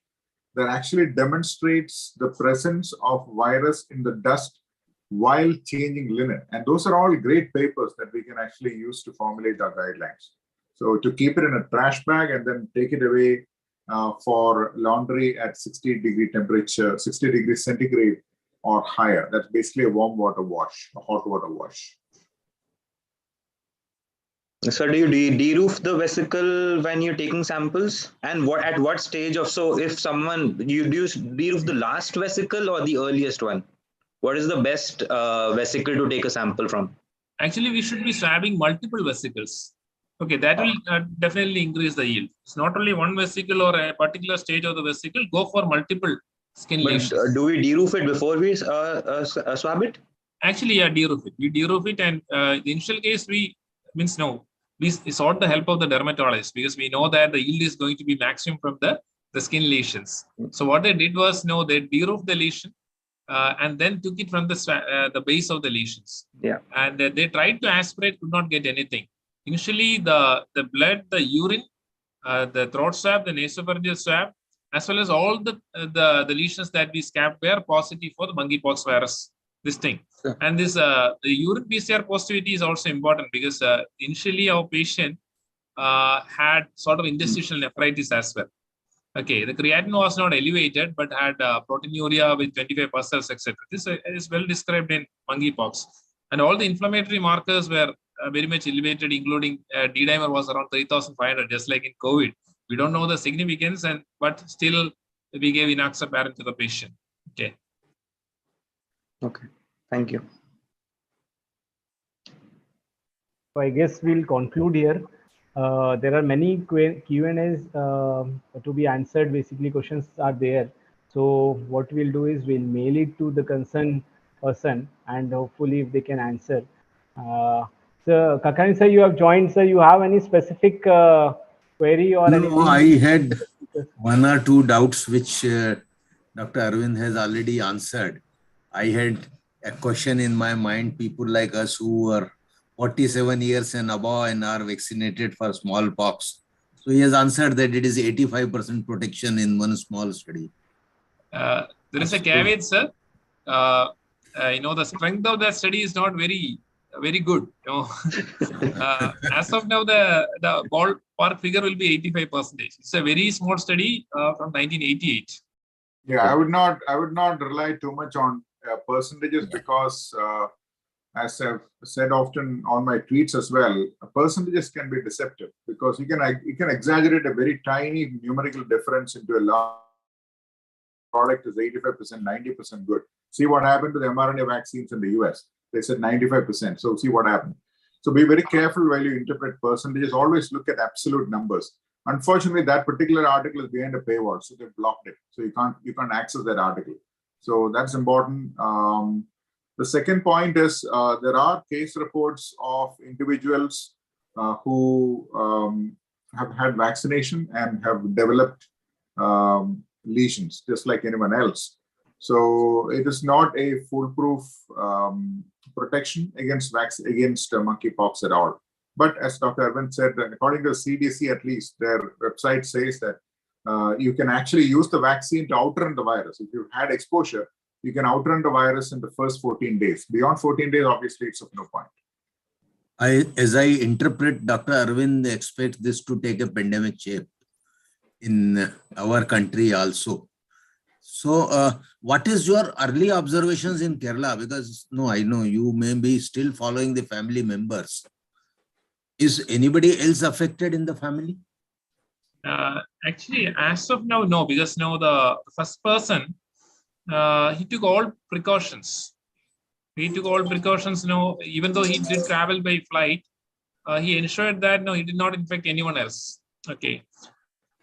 Speaker 4: that actually demonstrates the presence of virus in the dust while changing linen. And those are all great papers that we can actually use to formulate our guidelines. So to keep it in a trash bag and then take it away for laundry at 60-degree temperature, 60 degrees centigrade or higher. That's basically a warm water wash, a hot water wash.
Speaker 2: So do you de-roof the vesicle when you're taking samples? And at what stage of, so if someone, you de-roof the last vesicle or the earliest one? What is the best vesicle to take a sample from?
Speaker 6: Actually, we should be swabbing multiple vesicles. Okay, that will definitely increase the yield. It's not only one vesicle or a particular stage of the vesicle, go for multiple skin lesions.
Speaker 2: Do we de-roof it before we swab it?
Speaker 6: Actually, yeah, de-roof it. We de-roof it, and the initial case, we sought the help of the dermatologist because we know that the yield is going to be maximum from the skin lesions. So what they did was, they de-roofed the lesion and then took it from the base of the lesions.
Speaker 2: Yeah.
Speaker 6: And they tried to aspirate, could not get anything. Initially, the blood, the urine, the throat swab, the nasopharyngeal swab, as well as all the lesions that we scabbed were positive for the monkeypox virus. This thing.
Speaker 2: Sure.
Speaker 6: And this the urine PCR positivity is also important because initially our patient had sort of interstitial nephritis as well. Okay, the creatinine was not elevated but had proteinuria with 25 pulses, etc. This is well described in monkeypox, and all the inflammatory markers were very much elevated, including D-dimer was around 3,500, just like in COVID. We don't know the significance, but still we gave enoxaparin to the patient. Okay.
Speaker 2: Okay, thank you.
Speaker 3: So I guess we'll conclude here. There are many Q&As to be answered. Basically, questions are there. So what we'll do is we'll mail it to the concerned person, and hopefully if they can answer. So Kakani sir, you have joined. Sir, you have any specific query or anything?
Speaker 7: No, I had one or two doubts which Dr. Arvind has already answered. I had a question in my mind, people like us who are 47 years and above and are vaccinated for smallpox. So he has answered that it is 85% protection in one small study.
Speaker 6: There is a caveat, sir. The strength of that study is not very good. As of now, the ballpark figure will be 85%. It's a very small study from 1988.
Speaker 4: Yeah, I would not rely too much on percentages because, as I've said often on my tweets as well, percentages can be deceptive because you can exaggerate a very tiny numerical difference into a large product is 85%, 90% good. See what happened to the mRNA vaccines in the US. They said 95%. So see what happened. So be very careful while you interpret percentages. Always look at absolute numbers. Unfortunately, that particular article is behind a paywall, so they blocked it. So you can't access that article. So that's important. The second point is there are case reports of individuals who have had vaccination and have developed lesions, just like anyone else. So it is not a foolproof protection against monkeypox at all. But as Dr. Arvind said, according to the CDC, at least, their website says that you can actually use the vaccine to outrun the virus. If you've had exposure, you can outrun the virus in the first 14 days. Beyond 14 days, obviously, it's of no point.
Speaker 7: As I interpret, Dr. Arvind expects this to take a pandemic shape in our country also. So what is your early observations in Kerala? Because I know you may be still following the family members. Is anybody else affected in the family?
Speaker 6: Actually, as of now, no, because now the first person, he took all precautions. Even though he did travel by flight, he ensured that he did not infect anyone else. Okay.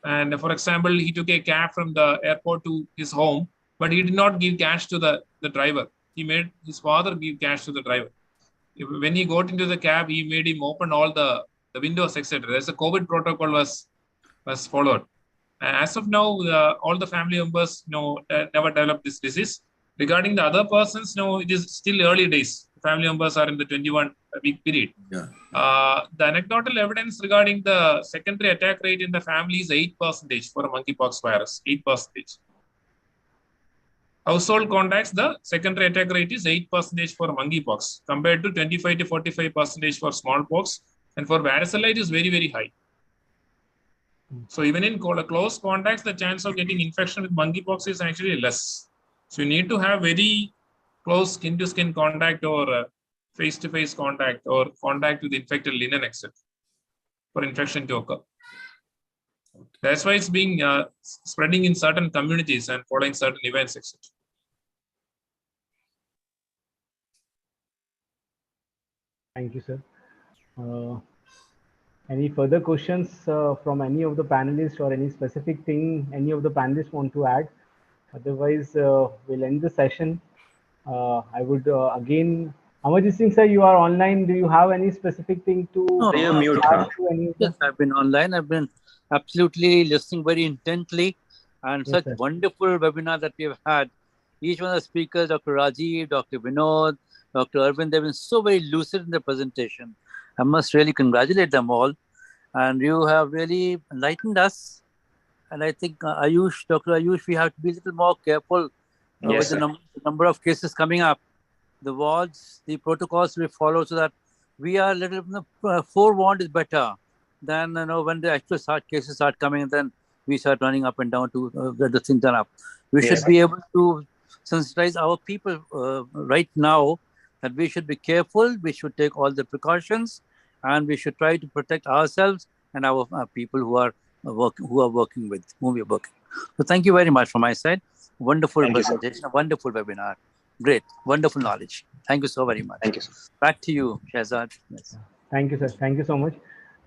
Speaker 6: And for example, he took a cab from the airport to his home, but he did not give cash to the driver. He made his father give cash to the driver. When he got into the cab, he made him open all the windows, etc. There's a COVID protocol was followed. As of now, all the family members never developed this disease. Regarding the other persons, it is still early days. Family members are in the 21-week period.
Speaker 7: Yeah.
Speaker 6: The anecdotal evidence regarding the secondary attack rate in the family is 8% for a monkeypox virus. 8%. Household contacts, the secondary attack rate is 8% for monkeypox compared to 25 to 45% for smallpox, and for varicella it is very, very high. So even in close contacts, the chance of getting infection with monkeypox is actually less. So you need to have very close skin-to-skin contact or face-to-face contact or contact with infected linen, etc., for infection to occur. That's why it's being spreading in certain communities and following certain events, etc.
Speaker 3: Thank you, sir. Any further questions from any of the panelists or any specific thing any of the panelists want to add? Otherwise, we'll end the session. I would again, Amarjit Singh sir, you are online. Do you have any specific thing to add to any of
Speaker 1: Yes, I've been online. I've been absolutely listening very intently, and
Speaker 3: Yes,
Speaker 1: such
Speaker 3: sir.
Speaker 1: wonderful webinar that we have had. Each one of the speakers, Dr. Rajiv, Dr. Vinod, Dr. Arvind, they've been so very lucid in their presentation. I must really congratulate them all. And you have really enlightened us. And I think Ayush, Dr. Ayush, we have to be a little more careful with the number of cases coming up. The wards, the protocols we follow, so that we are a little forewarned is better than when the actual cases start coming, and then we start running up and down to the things done up. We should be able to sensitize our people right now that we should be careful, we should take all the precautions, and we should try to protect ourselves and our people who are working with, whom we are working. So thank you very much from my side. Wonderful presentation, a wonderful webinar. Great, wonderful knowledge. Thank you so very much.
Speaker 2: Thank you, sir.
Speaker 1: Back to you, Shahzad. Yes.
Speaker 3: Thank you, sir. Thank you so much.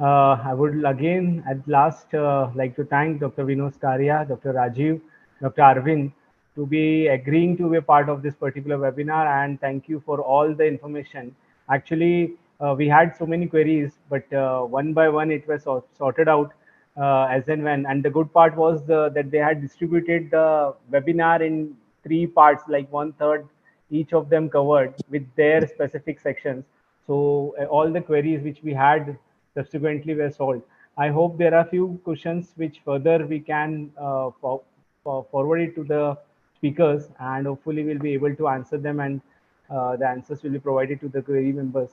Speaker 3: I would again, at last, like to thank Dr. Vinod Skaria, Dr. Rajiv, Dr. Arvind to be agreeing to be a part of this particular webinar, and thank you for all the information. Actually, we had so many queries, but one by one it was sorted out as and when. And the good part was that they had distributed the webinar in 3 parts, like 1/3 each of them covered with their specific sections. So all the queries which we had subsequently were solved. I hope there are few questions which further we can forward it to the speakers, and hopefully we'll be able to answer them, and the answers will be provided to the query members.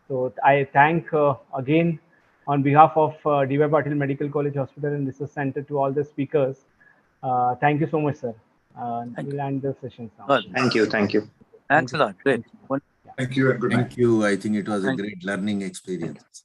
Speaker 3: So I thank again on behalf of DY Patil Medical College Hospital and Research Center to all the speakers. Thank you so much, sir. We'll end the session now.
Speaker 1: Well,
Speaker 2: Thank you. Thank you.
Speaker 1: thanks a lot. Great.
Speaker 4: Thank you and good night.
Speaker 7: Thank you. I think it was a great learning experience.